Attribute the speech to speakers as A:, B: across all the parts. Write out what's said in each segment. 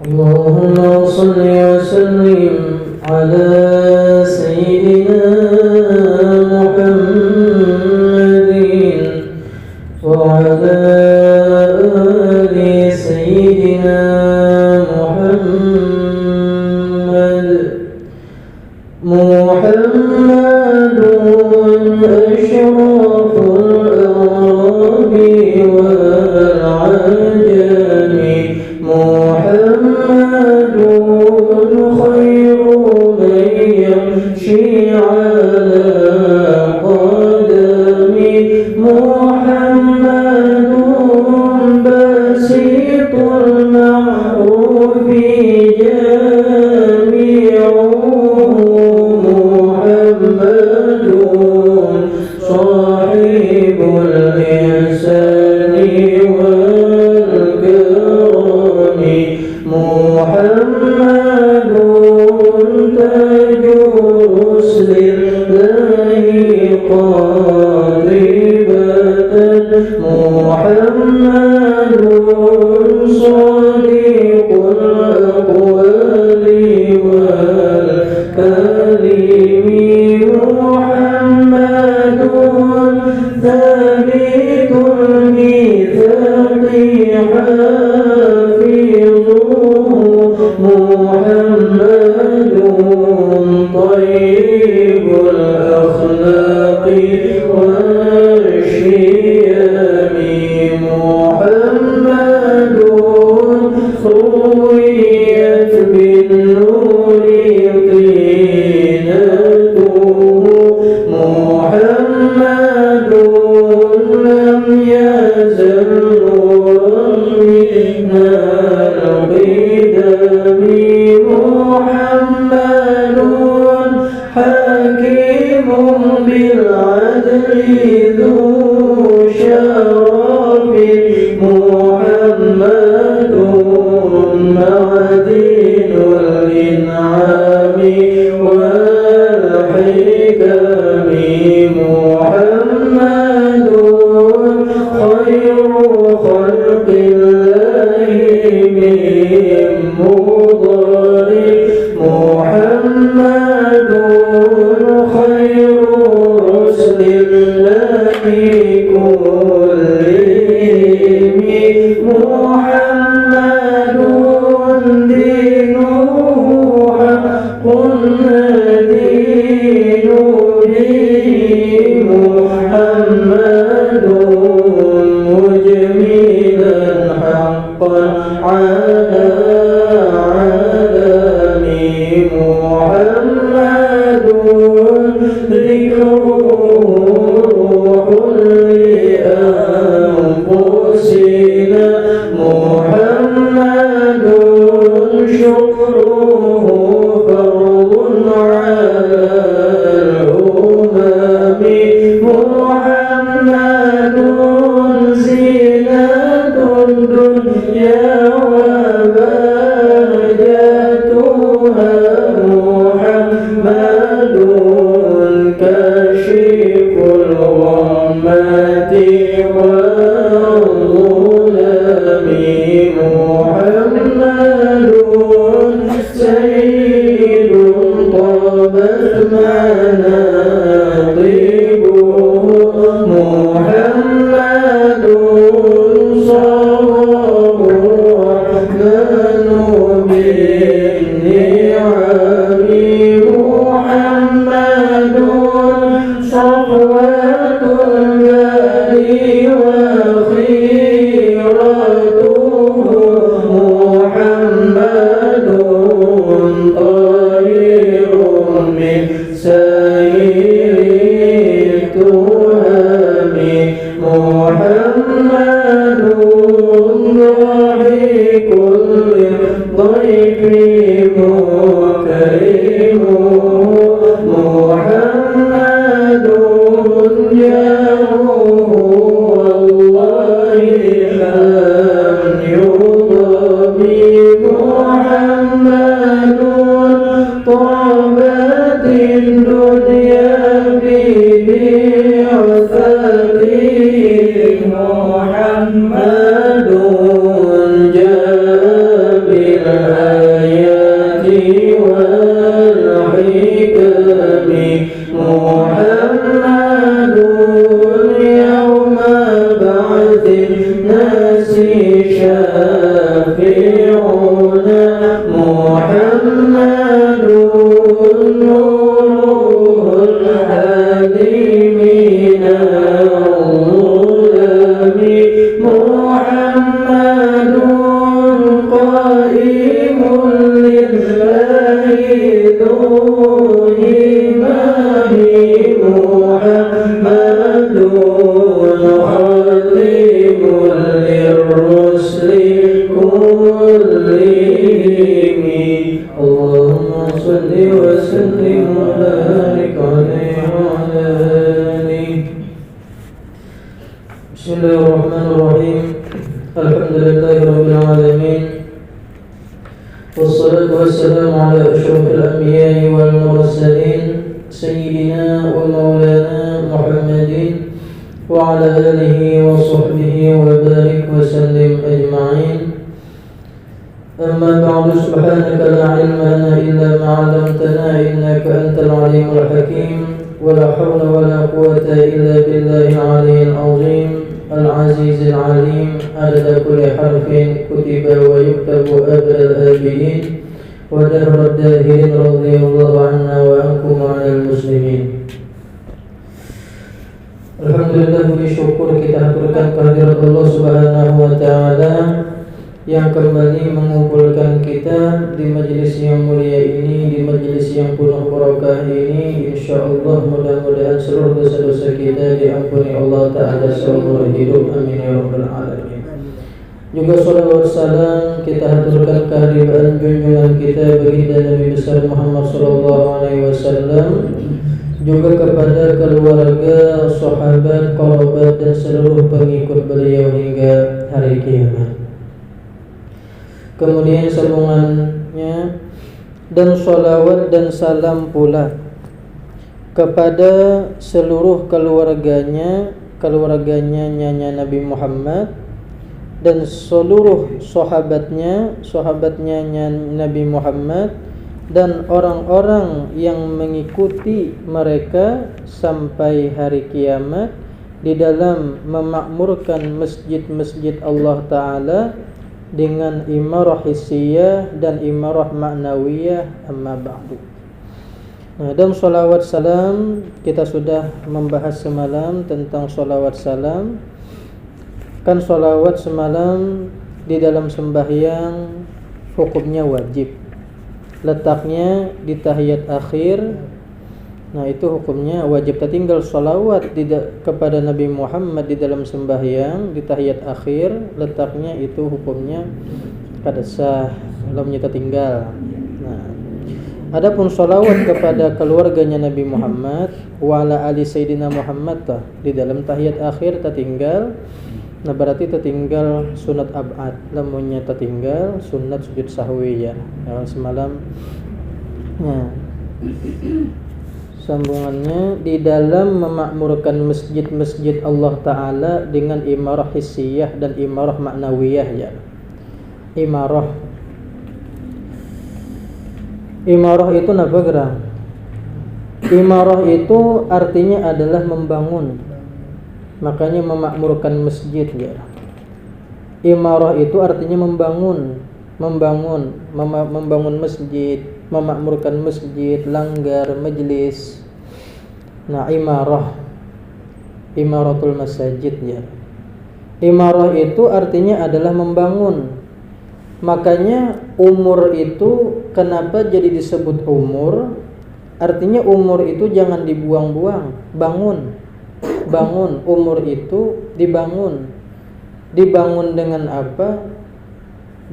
A: اللهم صل وسلم على سيدنا محمد وعلى آل سيدنا محمد. محمد أشرف الأعراب والعجم، محمد خير من يمشي على قدمه، محمد بسيط المعروف جميعه، محمد صاحب الإحسان والكرم، محمد تاج رسل الله قاطبة، محمد صديق الأقوال والكلم، محمد ثابت الميثاق حافظه، محمد طيب الأخلاق والشيم، محمد رويت بالنور طينته، محمد لم يزل نورا من القدم، محمد حكيم بالعدل ذو شرف، محمد معدن الإنعام والحكم، محمد خير خلق الله من مضر، محمد خير رسل الله كلهم، محمد دينه حق دين به، محمد مجملا حقا على عالمه، محمد ذكره روح لأنفسنا، محمد شكره فرض على الأمم، محمد زينة الدنيا وبهجتها، محمد كاشف الغمات والظلم، محمد سيد طابت مناقبه، محمد صار الرحمن بالنعم، محمد صفوة الباري وخيرته، محمد طير من سائر التهم، محمد ضحك للضيف مكرم، محمد جاره والله لم يضم، محمد طابت الدنيا ببعثته، محمد جاء بالآيات والحكم محمد يوم بعث الناس شافعنا محمد نور الهادي من الظلم محمد قائم لله ذو همم محمد خاتم للرسل كلهم اللهم صل وسلم وبارك عليه وعلى آله. بسم الله الرحمن الرحيم. الحمد لله رب العالمين والصلاة والسلام على أشرف الأنبياء والمرسلين سيدنا ومولانا محمد وعلى آله وصحبه وبارك وسلم أجمعين. أما بعد سبحانك لا علم لنا إلا ما علمتنا إنك أنت العليم الحكيم ولا حول ولا قوة إلا بالله العلي العظيم العزيز العليم عدد كل حرف كتب ويكتب أبد الآبدين ودهر الداهرين رضي الله عنا وعنكم وعن المسلمين. Alhamdulillah, puji syukur kita haturkan kehadirat Allah Subhanahu wa taala yang kembali mengumpulkan kita di majelis yang mulia ini, di majelis yang penuh barakah ini. Insyaallah mudah-mudahan seluruh dosa-dosa kita diampuni Allah taala seumur hidup. Amin ya rabbal alamin. Juga salawat salam kita haturkan kehadiran junjungan kita baginda Nabi besar Muhammad sallallahu alaihi wasallam, juga kepada keluarga, sahabat, kerabat dan seluruh pengikut beliau hingga hari kiamat. Kemudian sambungannya, dan sholawat dan salam pula kepada seluruh keluarganya Nyanya Nabi Muhammad dan seluruh sahabatnya Nabi Muhammad dan orang-orang yang mengikuti mereka sampai hari kiamat di dalam memakmurkan masjid-masjid Allah Ta'ala dengan imarah hissiyah dan imarah ma'nawiyah. Amma ba'du. Nah, dan sholawat salam kita sudah membahas semalam tentang sholawat salam. Kan sholawat semalam di dalam sembahyang hukumnya wajib, letaknya di tahiyat akhir. Nah, itu hukumnya wajib. Tertinggal sholawat kepada Nabi Muhammad di dalam sembahyang di tahiyat akhir, letaknya itu hukumnya kada sah, lamnya tertinggal. Nah, adapun sholawat kepada keluarganya Nabi Muhammad wa ala ali Sayyidina Muhammad di dalam tahiyat akhir tertinggal. Nah, berarti tertinggal sunat ab'ad, lamunnya tertinggal sunat sujud sahwi ya. Semalam. Nah, sambungannya di dalam memakmurkan masjid-masjid Allah Ta'ala dengan imarah hissiyah dan imarah ma'nawiyah ya. Imarah itu apa gerang? Imarah itu artinya adalah membangun, makanya memakmurkan masjid ya. Imarah itu artinya membangun masjid, memakmurkan masjid, langgar, majlis. Nah, imaratul masajid ya. Imarah itu artinya adalah membangun. Makanya umur itu kenapa jadi disebut umur? Artinya umur itu jangan dibuang-buang, bangun. Umur itu dibangun. Dibangun dengan apa?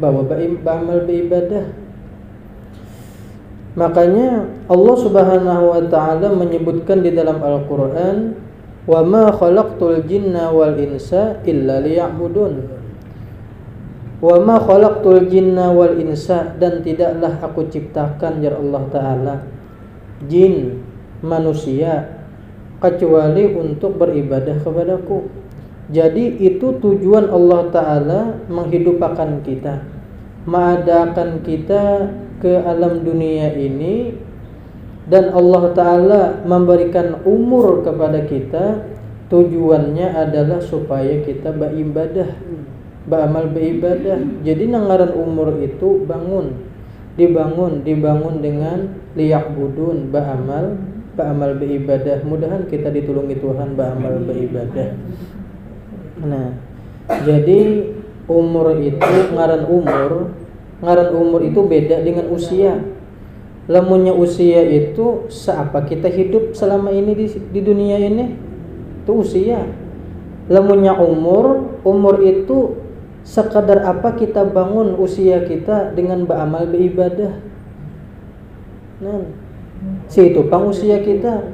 A: Bahwa beramal beribadah. Makanya Allah Subhanahu wa taala menyebutkan di dalam Al-Qur'an, "Wa ma khalaqtul jinna wal insa illa liya'budun." Wa ma khalaqtul jinna wal insa, dan tidaklah aku ciptakan ya Allah taala jin manusia kecuali untuk beribadah kepadaku. Jadi itu tujuan Allah Ta'ala menghidupkan kita, mengadakan kita ke alam dunia ini. Dan Allah Ta'ala memberikan umur kepada kita, tujuannya adalah supaya kita beribadah, beramal beribadah. Jadi nangaran umur itu dibangun dengan liya'budun, beramal beribadah. Mudahan kita ditulungi Tuhan beramal beribadah. Nah, jadi umur itu ngaran umur itu beda dengan usia. Lamunnya usia itu seapa kita hidup selama ini di dunia ini, itu usia. Lamunnya umur itu sekadar apa kita bangun usia kita dengan beramal beribadah. Nah, situ pang usia kita.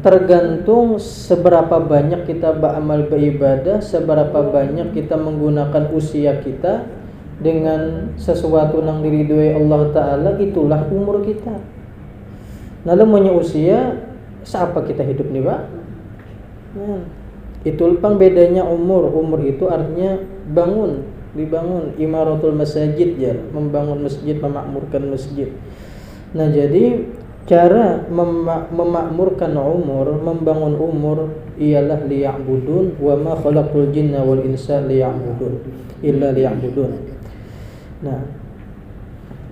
A: Tergantung seberapa banyak kita beramal beribadah, seberapa banyak kita menggunakan usia kita dengan sesuatu yang diridhoi Allah Ta'ala, itulah umur kita. Nah, lamunnya usia, siapa kita hidup nih, Pak? Nah, itu pang bedanya umur. Umur itu artinya dibangun. Imaratul masajid, ya, membangun masjid, memakmurkan masjid. Nah, jadi cara memakmurkan umur, membangun umur ialah liya'budun, wa ma khalaqtul jinna wal insa liya'budun illa liya'budun. Nah,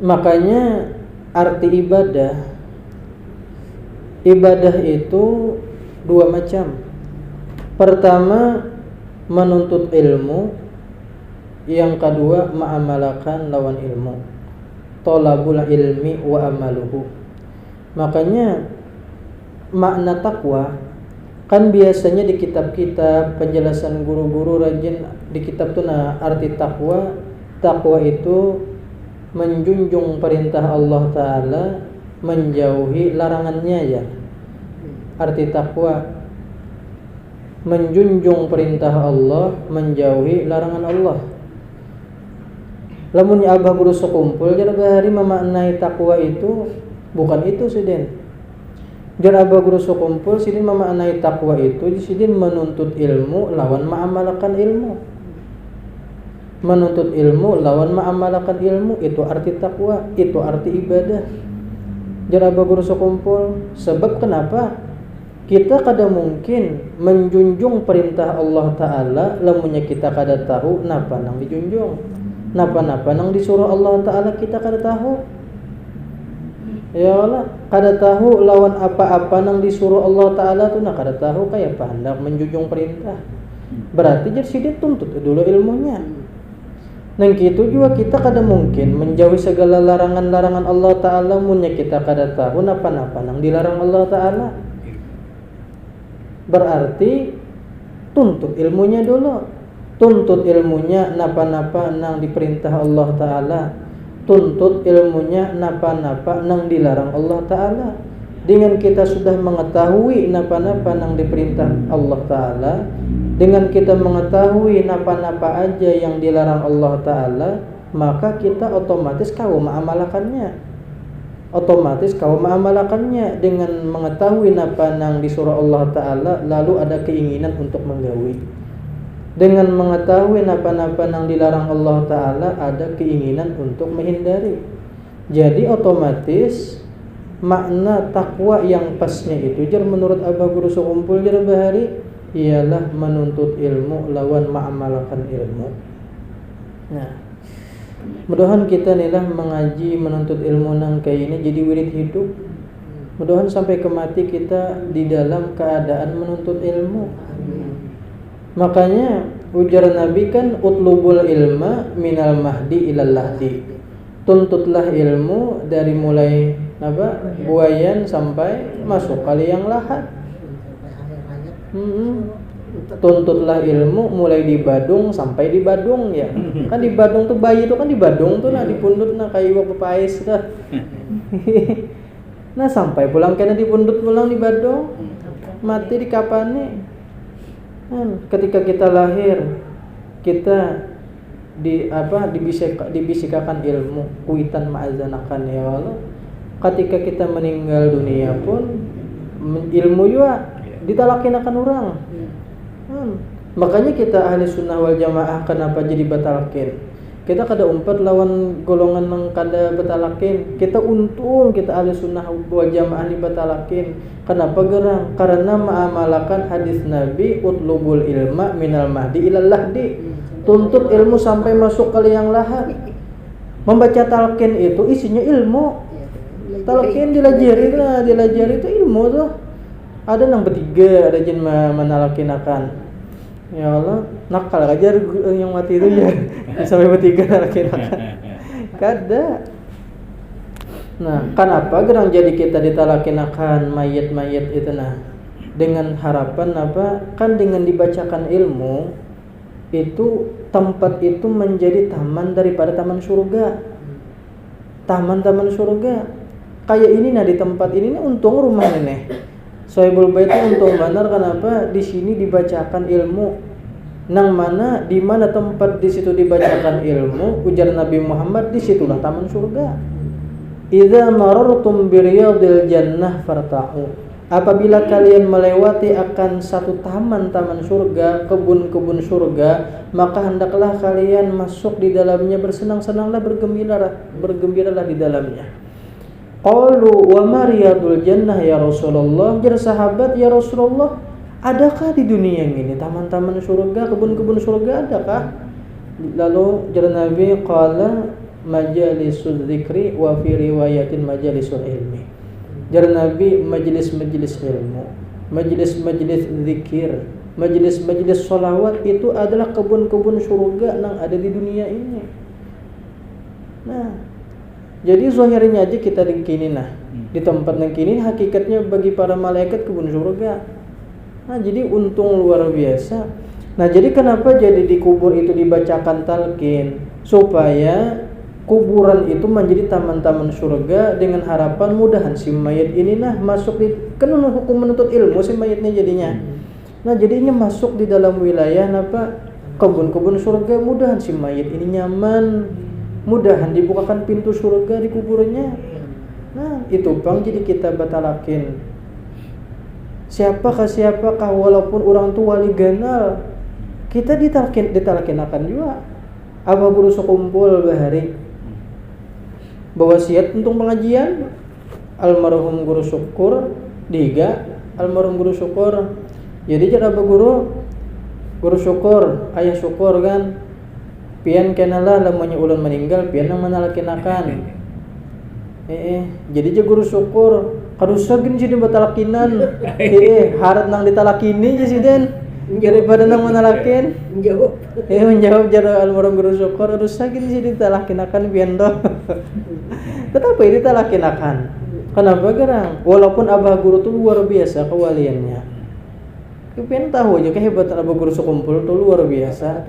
A: makanya arti ibadah itu dua macam. Pertama, menuntut ilmu. Yang kedua, ma'amalakan lawan ilmu. Thalabul ilmi wa amaluhu. Makanya makna takwa kan biasanya di kitab-kitab penjelasan guru-guru rajin di kitab tuh, nah arti takwa itu menjunjung perintah Allah Ta'ala, menjauhi larangannya, ya. Arti takwa menjunjung perintah Allah, menjauhi larangan Allah. Lamun abah guru sekumpul jar bahari memaknai takwa itu bukan itu sidin. Jar abah guru sekumpul sidin memaknai takwa itu sidin menuntut ilmu lawan ma'amalakan ilmu. Menuntut ilmu lawan ma'amalakan ilmu, itu arti takwa, itu arti ibadah. Jar abah guru sekumpul. Sebab kenapa? Kita kada mungkin menjunjung perintah Allah Ta'ala lamunnya kita kada tahu napa nang dijunjung, napa nang disuruh Allah Ta'ala kita kada tahu. Ya Allah, kada tahu lawan apa-apa nang disuruh Allah Ta'ala tu nak kada tahu kaya apa hendak menjunjung perintah. Berarti jadi sidin tuntut dulu ilmunya. Nang gitu juga kita kada mungkin menjauhi segala larangan-larangan Allah Ta'ala munnya kita kada tahu napa-napa nang dilarang Allah Ta'ala. Berarti tuntut ilmunya dulu. Tuntut ilmunya napa-napa nang diperintah Allah Ta'ala. Tuntut ilmunya napa-napa nang dilarang Allah Ta'ala. Dengan kita sudah mengetahui napa-napa nang diperintah Allah Ta'ala, dengan kita mengetahui napa-napa aja yang dilarang Allah Ta'ala, maka kita otomatis kau mengamalkannya. Dengan mengetahui napa nang disuruh Allah Ta'ala, lalu ada keinginan untuk menggawi. Dengan mengetahui napa-napa nang dilarang Allah Ta'ala, ada keinginan untuk menghindari. Jadi otomatis makna takwa yang pasnya itu jar menurut abah guru sekumpul jar bahari ialah menuntut ilmu lawan ma'amalkan ilmu. Nah, mudahan kita nilah mengaji menuntut ilmu nang kayak ini jadi wirid hidup. Mudahan sampai ke mati kita di dalam keadaan menuntut ilmu. Makanya ujar Nabi kan utlubul ilma minal mahdi ilal lahdi. Tuntutlah ilmu dari mulai buayan sampai masuk kali yang lahat. Tuntutlah ilmu mulai di Badung sampai di Badung, ya. Kan di Badung tuh bayi tuh kan di Badung tuh nah dipundut nah kayak iwak pepais dah. Nah sampai pulang kena dipundut pulang di Badung. Mati di kapane. Ketika kita lahir kita dibisikakan ilmu kuitan ma'azanakan, ya Allah. Ketika kita meninggal dunia pun ilmu juga ditalakinakan orang. Makanya kita ahli sunnah wal jamaah kenapa jadi batalkin? Kita kada umpat lawan golongan yang kada batalakin. Kita untung kita ahli sunnah wal jamaah dibatalakin. Kenapa gerang? Karena ma'amalakan hadis Nabi utlubul ilma minal mahdi ilal lahdi. Tuntut ilmu sampai masuk ke liang lahat. Membaca talqin itu isinya ilmu. Talqin dilajari itu ilmu tuh. Ada yang bertiga, ada jin menalakinakan. Ya Allah, nakal aja yang mati itu ya. Sampai bertiga nalakinakan. Kada. Nah, kenapa gerang jadi kita ditalakinakan mayit-mayit itu nah? Dengan harapan apa? Kan dengan dibacakan ilmu itu tempat itu menjadi taman daripada taman surga. Taman-taman surga. Kayak ini nah di tempat ini nih untung rumah nih. Sohibul Bait untung benar kenapa di sini dibacakan ilmu. Nang mana di mana tempat di situ dibacakan ilmu, ujar Nabi Muhammad, di situlah taman surga. Idza marartum biriyadil jannah farta'u. Apabila kalian melewati akan satu taman-taman surga, kebun-kebun surga, maka hendaklah kalian masuk di dalamnya, bersenang-senanglah, bergembiralah di dalamnya. Qalu wa ma riyadul jannah ya Rasulullah. Jar sahabat, ya Rasulullah, adakah di dunia ini taman-taman surga, kebun-kebun surga, adakah? Lalu jar Nabi, qala majalisul dzikri wa fi riwayatin majalisul ilmi. Jar Nabi, majelis-majelis ilmu, majelis-majelis zikir, majelis-majelis sholawat itu adalah kebun-kebun surga yang ada di dunia ini. Nah, jadi zahirnya aja kita di kini nah, di tempat yang kini hakikatnya bagi para malaikat kebun surga. Nah, jadi untung luar biasa. Nah, jadi kenapa jadi di kubur itu dibacakan talqin? Supaya kuburan itu menjadi taman-taman surga dengan harapan mudahan si mayat ini nah masuk di kan hukum menuntut ilmu si mayatnya jadinya. Nah, jadinya masuk di dalam wilayah apa? Kebun-kebun surga, mudahan si mayat ini nyaman. Mudahan dibukakan pintu surga di kuburnya. Nah, itu bang jadi kita batalakin. Siapakah walaupun orang tua wali ganal, kita ditalakinakan juga. Abah guru sekumpul bahari bewasiat untuk pengajian almarhum guru syukur diga almarhum guru syukur. Jadi cara abah guru syukur, ayah syukur kan. Pian kenalah lamunnya ulun meninggal pian nang manalakinakan. Jadi je guru syukur karusa gin jadi batalakinan. Harat nang ditalakini je siden daripada nang manalakin. Menjawab jara almarhum guru syukur karusa gin jadi ditalakinakan pian do. Tetapi ditalakinakan. Kenapa gerang? Walaupun abah guru tuh luar biasa kewaliannya. Pengen tahu aja kehebatan abah guru sekumpul tuh luar biasa.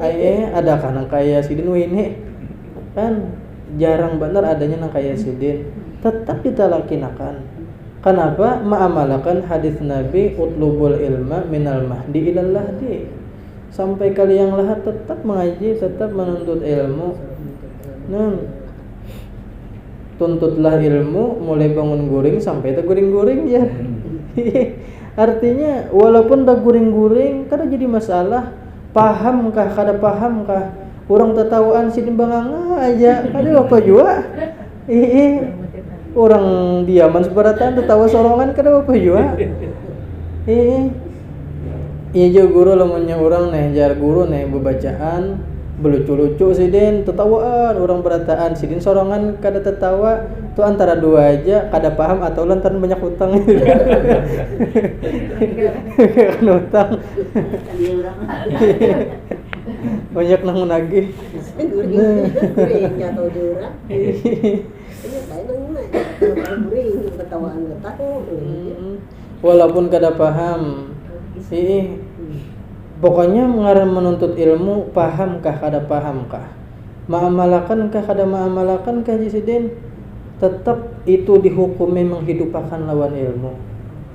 A: Ada kan nang kaya sidin ini kan jarang bener adanya nang kaya sidin. Tetap ditalakinakan. Kenapa? Ma'amalakan hadis Nabi utlubul ilma minal mahdi ilal lahdi. Sampai kali yang lahat tetap mengaji, tetap menuntut ilmu. Nah, tuntutlah ilmu mulai bangun guring sampai terguring-guring ya. Artinya walaupun dah guring-guring kada jadi masalah. Pahamkah kada pahamkah? Orang tertawaan sini banganga aja kada apa juga. Orang diaman sebaratan tertawa sorongan kada apa juga. Iya jo guru lamunnya orang nih jar guru nih bebacaan belucu-lucu sidin tertawaan orang berataan sidin sorongan kada tertawa tu antara dua aja kada paham atau lantaran banyak hutang. Kan hutang banyak nang menagih. Walaupun kada paham pokoknya mengarah menuntut ilmu, pahamkah kada pahamkah, ma'amalakankah kada ma'amalakankah jisidin, tetap itu dihukumi menghidupakan lawan ilmu,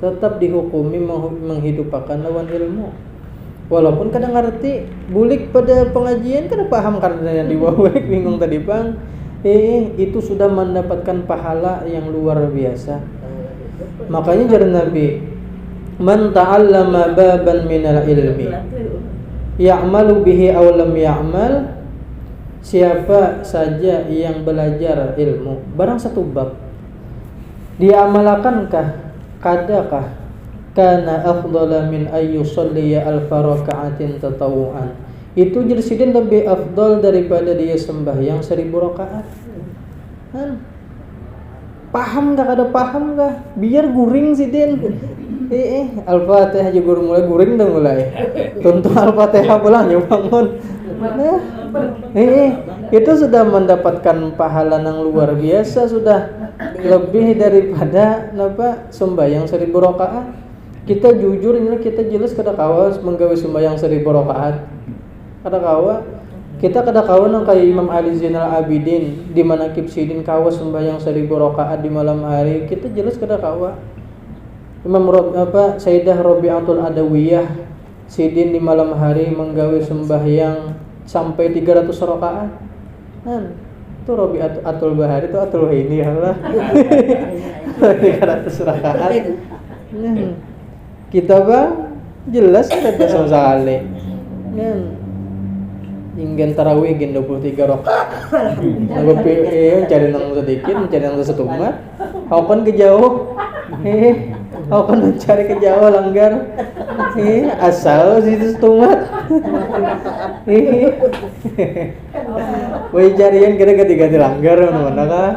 A: tetap dihukumi menghidupakan lawan ilmu. Walaupun kada ngerti, bulik pada pengajian kada paham karena yang diwawek bingung tadi bang, itu sudah mendapatkan pahala yang luar biasa. Makanya jar Nabi, Man ta'allama baban minal ilmi ya'malu bihi aw lam ya'mal, siapa saja yang belajar ilmu barang satu bab dia amalakankah, kadakah kana afdala min ayyusalliya alfa raka'atin tatawu'an, itu jersiden lebih afdal daripada dia sembahyang 1000 rakaat. Paham gak? Ada paham gak? Biar guring sih Den. Al-Fatihah juga mulai guring dah mulai. Tonton Al-Fatihah pulang ya bangun. Itu sudah mendapatkan pahala yang luar biasa, sudah lebih daripada sembahyang 1000 rakaat. Kita jujur ini kita jelas kada kawa menggawe sembahyang 1000 rakaat. Kada kawa. Kita kada kawa nang kayak Imam Ali Zainal Abidin di Manaqib Sidin kawa sembahyang 1000 rakaat di malam hari. Kita jelas kada kawa. Imam Sayyidah Rabi'atul Adawiyah Sidin di malam hari menggawe sembahyang sampai 300 rakaat. Itu Rabi'atul Bahari itu atul ini Allah. 300 rakaat. Kita bang jelas kada sosale. Ingin tarawih gen 23 rakaat. Aku cari nang sedikit, cari nang setumat. Aku kan ke jauh. Aku kan mencari ke jauh langgar. Asal situ setumat. Woi carian kira ganti langgar mana kah?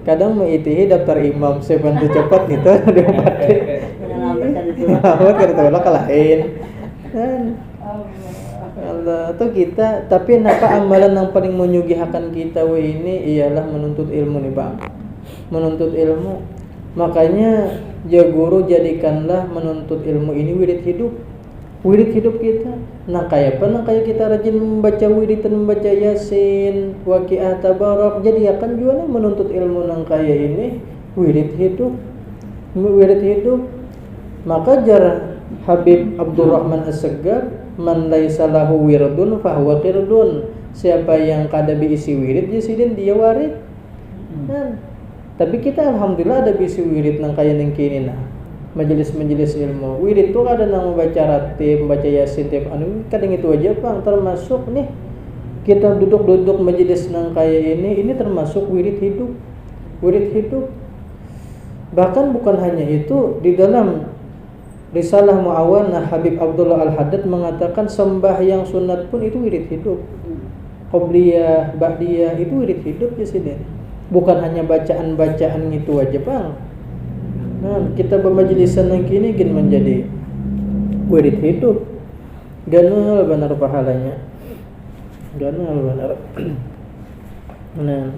A: Kadang mengitihi daftar imam sebantu cepat gitu dia pakai. Awat kada tahu lah kalahin. Allah atau kita, tapi napa amalan yang paling menyugihakan kita ini ialah menuntut ilmu nih Bang. Menuntut ilmu. Makanya ya guru jadikanlah menuntut ilmu ini wirid hidup. Wirid hidup kita. Nah kayak apa? Nah kayak kita rajin membaca wirid dan membaca Yasin, Waqiah, Tabarak. Jadi akan juga menuntut ilmu nang kayak ini wirid hidup. Wirid hidup. Maka jar Habib Abdurrahman As-Segaf, man laisa lahu wirdun fahuwa qirdun. Siapa yang kada diisi wirid jasidin dia warid. Tapi kita alhamdulillah ada bisi wirid nang kaya ning kini nah. Majelis-majelis ilmu. Wirid tuh kada nang membaca ratib, membaca Yasin tiap anu kadang itu aja Bang, termasuk nih kita duduk-duduk majelis nang kaya ini termasuk wirid hidup. Wirid hidup. Bahkan bukan hanya itu, di dalam Risalah Mu'awanah Habib Abdullah Al-Haddad mengatakan sembahyang sunat pun itu wirid hidup. Qobliyah, Ba'diyah itu wirid hidup ya sih. Bukan hanya bacaan-bacaan itu aja Bang. Nah, kita bermajelisan yang kini gin menjadi wirid hidup. Ganal benar pahalanya. Ganal benar. Nah.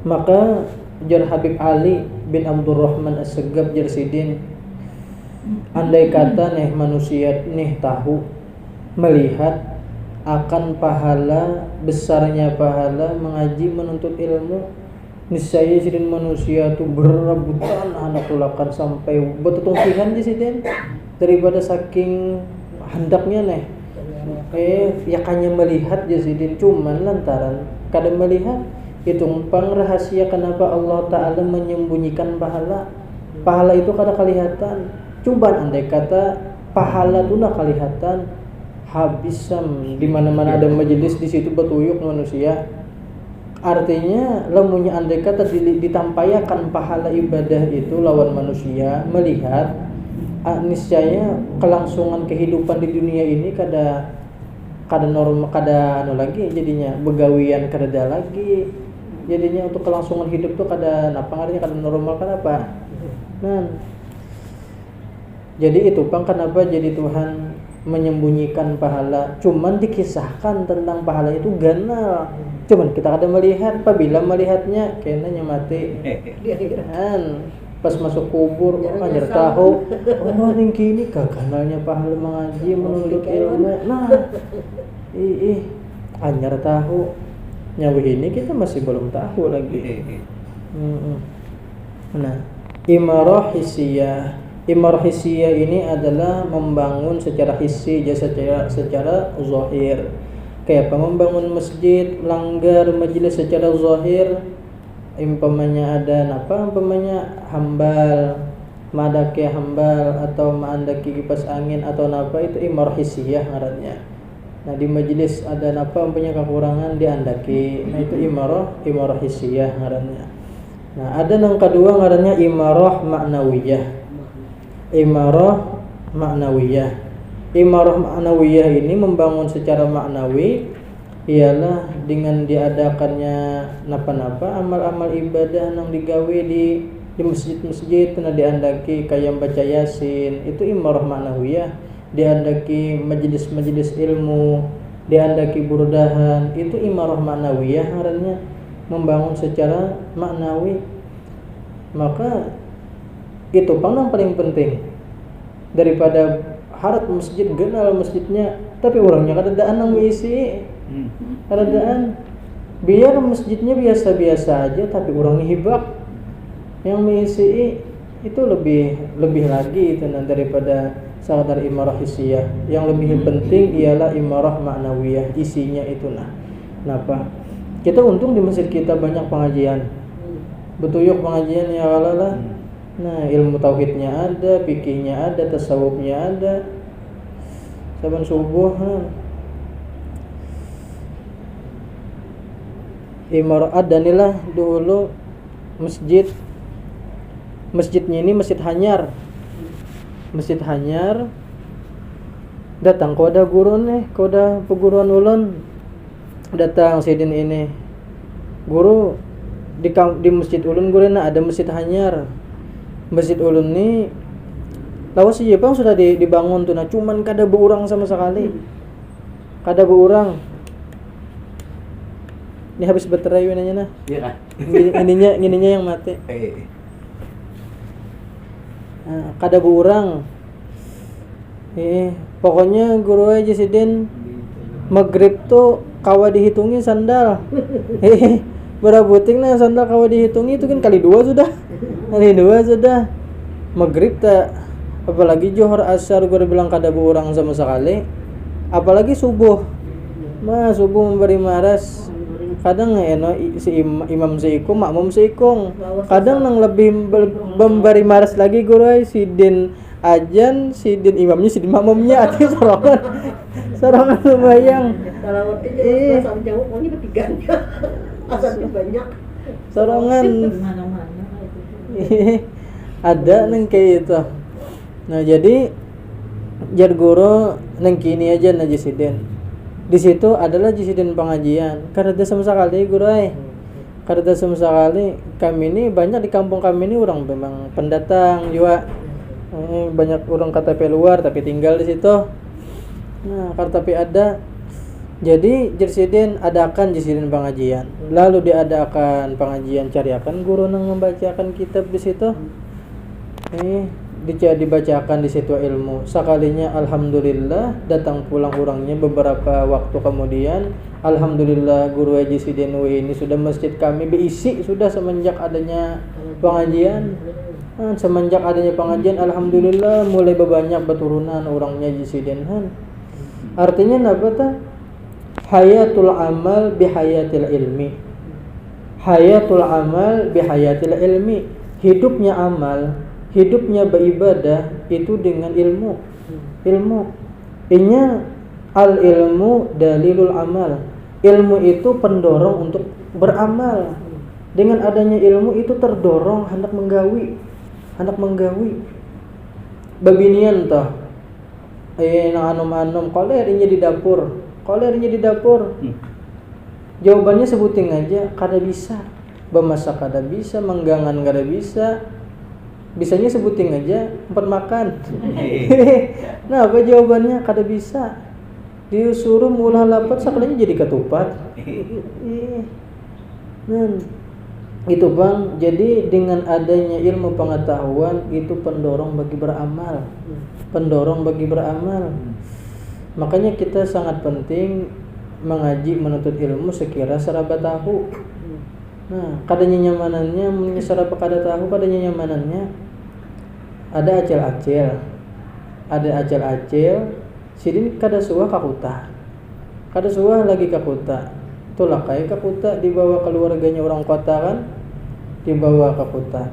A: Maka jar Habib Ali bin Abdurrahman As-Segaf Jersidin, andai kata nih manusia nih tahu melihat akan pahala besarnya pahala mengaji menuntut ilmu, niscaya sidin manusia tuh berebutan anak tulakan sampai betutungkihan di sidin daripada saking hendaknya nih ya kanya melihat jasidin cuman lantaran kada melihat itu umpang rahasia kenapa Allah Ta'ala menyembunyikan pahala. Pahala itu kada kelihatan. Coba andai kata pahala itu nak kelihatan, habis di mana-mana ada majelis di situ betuyuk manusia. Artinya lamunnya andai kata ditampayakan pahala ibadah itu lawan manusia melihat, niscaya kelangsungan kehidupan di dunia ini kada normal, kada anu lagi jadinya begawian kada ada lagi. Jadinya untuk kelangsungan hidup tuh kada artinya kada normal kenapa? Nah. Jadi itu Bang kenapa jadi Tuhan menyembunyikan pahala. Cuman dikisahkan tentang pahala itu ganal. Cuman kita kada melihat, apabila melihatnya kayaknya mati. Pas masuk kubur anjir tahu ning kini gaganalnya pahala mengaji menuntut ilmu. Nah. Anjir tahu nyawa ini kita masih belum tahu lagi. Nah, imarah hissiyah ini adalah membangun secara hissi, secara zahir. Kayak membangun masjid, melanggar majelis secara zahir, umpamanya ada umpamanya hambal, madake hambal atau maandaki kipas angin atau itu imarah hissiyah ngarannya. Nah di majelis ada umpamanya kekurangan diandaki, nah itu imarah hissiyah ngarannya. Nah ada yang kedua ngarannya imarah ma'nawiyah. Imarah ma'nawiyah ini membangun secara maknawi, ialah dengan diadakannya amal-amal ibadah yang digawe di masjid-masjid na diandaki kayak baca yasin, itu imarah ma'nawiyah. Diandaki majelis-majelis ilmu, diandaki burdahan, itu imarah ma'nawiyah ngarannya, membangun secara maknawi. Maka itu yang paling penting daripada harap masjid kenal masjidnya tapi orangnya kadadaan nang isi kadadaan. Biar masjidnya biasa-biasa aja tapi orangnya hibak yang mengisi itu lebih lagi itu daripada sekadar imarah hissiyah. Yang lebih penting ialah imarah ma'nawiyah, isinya itu Kenapa? Kita untung di masjid kita banyak pengajian. Betuyuk pengajian ya Allah. Nah, ilmu tauhidnya ada, fikihnya ada, tasawufnya ada. Saban subuh imarah adanilah dulu masjidnya ini Masjid Hanyar. Datang koda guru nih, koda peguruan ulun. Datang sidin ini. Guru di masjid ulun gurena ada Masjid Hanyar. Masjid ulun nih lawas sih Jepang sudah dibangun tuh, nah cuman kada beurang sama sekali. Kada beurang. Ini habis baterai nanya nah. Iya. Ininya yang mati. Nah, kada beurang. Pokoknya guru aja sidin maghrib tuh kawa dihitungi sandal. Berabuting nah sandal kawa dihitungi itu kan kali dua sudah. Maghrib tak, apalagi johor asar gue bilang kada beurang sama sekali. Apalagi subuh. Subuh memberi maras. Kadang si imam seikung, makmum seikung. Kadang nang lebih memberi maras lagi guru si din ajan, si din imamnya, si din makmumnya ati sorongan lumayan.
B: Jauh ini ketiganya. Asapnya banyak.
A: Sorongan. Ada neng kayak itu. Nah jadi jar guru neng kini aja na jisiden. Di situ adalah jisiden pengajian. Karena sama sekali guru karena sama sekali kami ini banyak di kampung kami ini orang memang pendatang juga. Banyak orang KTP luar tapi tinggal di situ. Nah KTP ada. Jadi jisiden adakan jisiden pengajian. Lalu diadakan pengajian cariakan guru nang membacakan kitab di situ. Dibacakan di situ ilmu. Sekalinya alhamdulillah datang pulang orangnya beberapa waktu kemudian. Alhamdulillah guru Haji Sidenwi ini sudah masjid kami berisi sudah semenjak adanya pengajian. Semenjak adanya pengajian alhamdulillah mulai banyak berturunan orangnya Haji Sidenhan. Artinya apa ta? Hayatul amal bihayatil ilmi. Hayatul amal bihayatil ilmi. Hidupnya amal, hidupnya beribadah itu dengan ilmu. Inya al ilmu dalilul amal. Ilmu itu pendorong untuk beramal. Dengan adanya ilmu itu terdorong hendak menggawi. Babinian tah. Nang anom-anom kolerinya di dapur. Jawabannya sebutin aja kada bisa. Bemasak kada bisa, menggangan kada bisa. Bisanya sebutin aja tempat makan. Nah apa jawabannya? Kada bisa. Disuruh mulah lapat sekalinya jadi ketupat. Itu bang. Jadi dengan adanya ilmu pengetahuan itu pendorong bagi beramal. Makanya kita sangat penting mengaji menuntut ilmu sekira seraba tahu. Nah, kadanya nyamanannya seraba kada tahu, kadanya nyamanannya ada acil-acil. Sidin kada suah kakuta. Kada suah lagi ke kota. Itulah kayak ke kota, dibawa keluarganya orang kota kan, dibawa ke kota.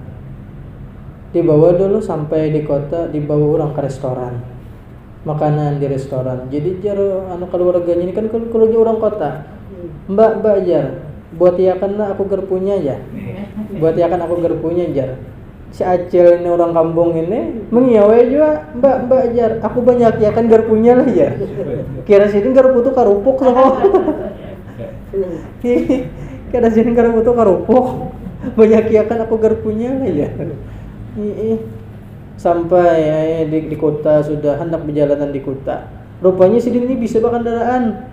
A: Dibawa dulu sampai di kota, dibawa orang ke restoran, makanan di restoran. Jadi jar keluarganya ini kan keluarga orang kota. Mbak jar, buat ya kan aku gerpunya ya, buat ya kan aku gerpunya jar. Si Acil ini orang kampung ini mengiyawe juga, mbak jar, aku banyak ya kan gerpunya lah ya. Kira sini gerpu tuh karupuk sama. Kira sini gerpu tuh karupuk, banyak ya kan aku gerpunya lah ya. Sampai di kota, sudah hendak berjalanan di kota. Rupanya si ini bisa berkendaraan.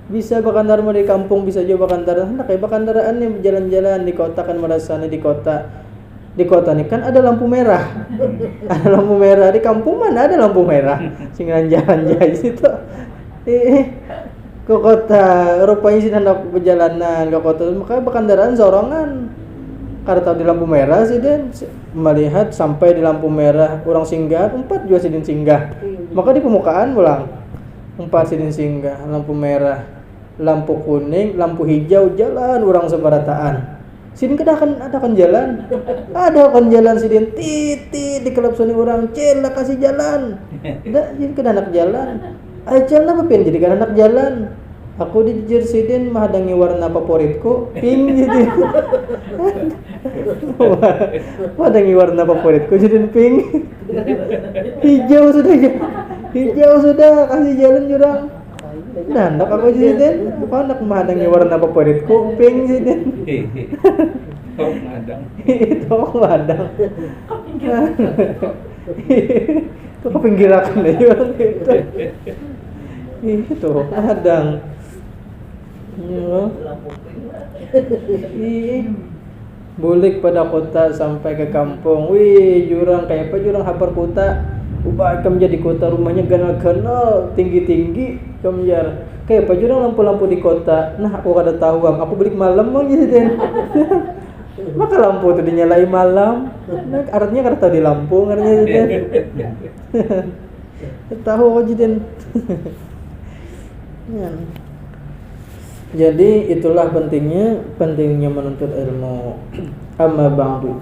A: Bisa berkendaraan dari kampung, bisa juga berkendaraan. Hendak berkendaraan nih berjalan-jalan di kota kan, merasanya di kota. Di kota nih kan ada lampu merah. Ada lampu merah. Di kampung mana ada lampu merah? Singgalan jalan di situ. Ke kota, rupanya sih hendak berjalanan ke kota, maka berkendaraan sorongan. Karena tahu di lampu merah sih dan melihat sampai di lampu merah orang singgah, 4 juga sidin singgah. Maka di permukaan pulang 4 sidin singgah, lampu merah, lampu kuning, lampu hijau, jalan orang sebarataan. Sidin kada akan jalan. Ada akan jalan sidin titit di kelab sini orang cela kasih jalan. Dak jadi kada anak jalan. Acel apa pengen jadi anak jalan. Aku di Jersidin menghadangi warna favoritku pink gitu. Menghadangi warna favoritku jadi pink. Hijau sudah kasih jalan jurang. Nah, nak aku Jersidin, aku nak menghadangi warna favoritku pink jadi. Itu menghadang. Itu kepinggirakan aja gitu. Itu menghadang. Ya. Bulik pada kota sampai ke kampung. Wih, jurang kayak apa jurang habar kota. Ubah kamu jadi kota, rumahnya ganal-ganal, tinggi-tinggi. Kamu jar. Kayak apa jurang lampu-lampu di kota. Nah, aku kada tahu, aku balik malam mang gitu den. Maka lampu itu dinyalai malam. Nah, artinya kada tahu di lampu artinya gitu den. Tahu aja den. Ya. Jadi itulah pentingnya menuntut ilmu. Amma ba'du.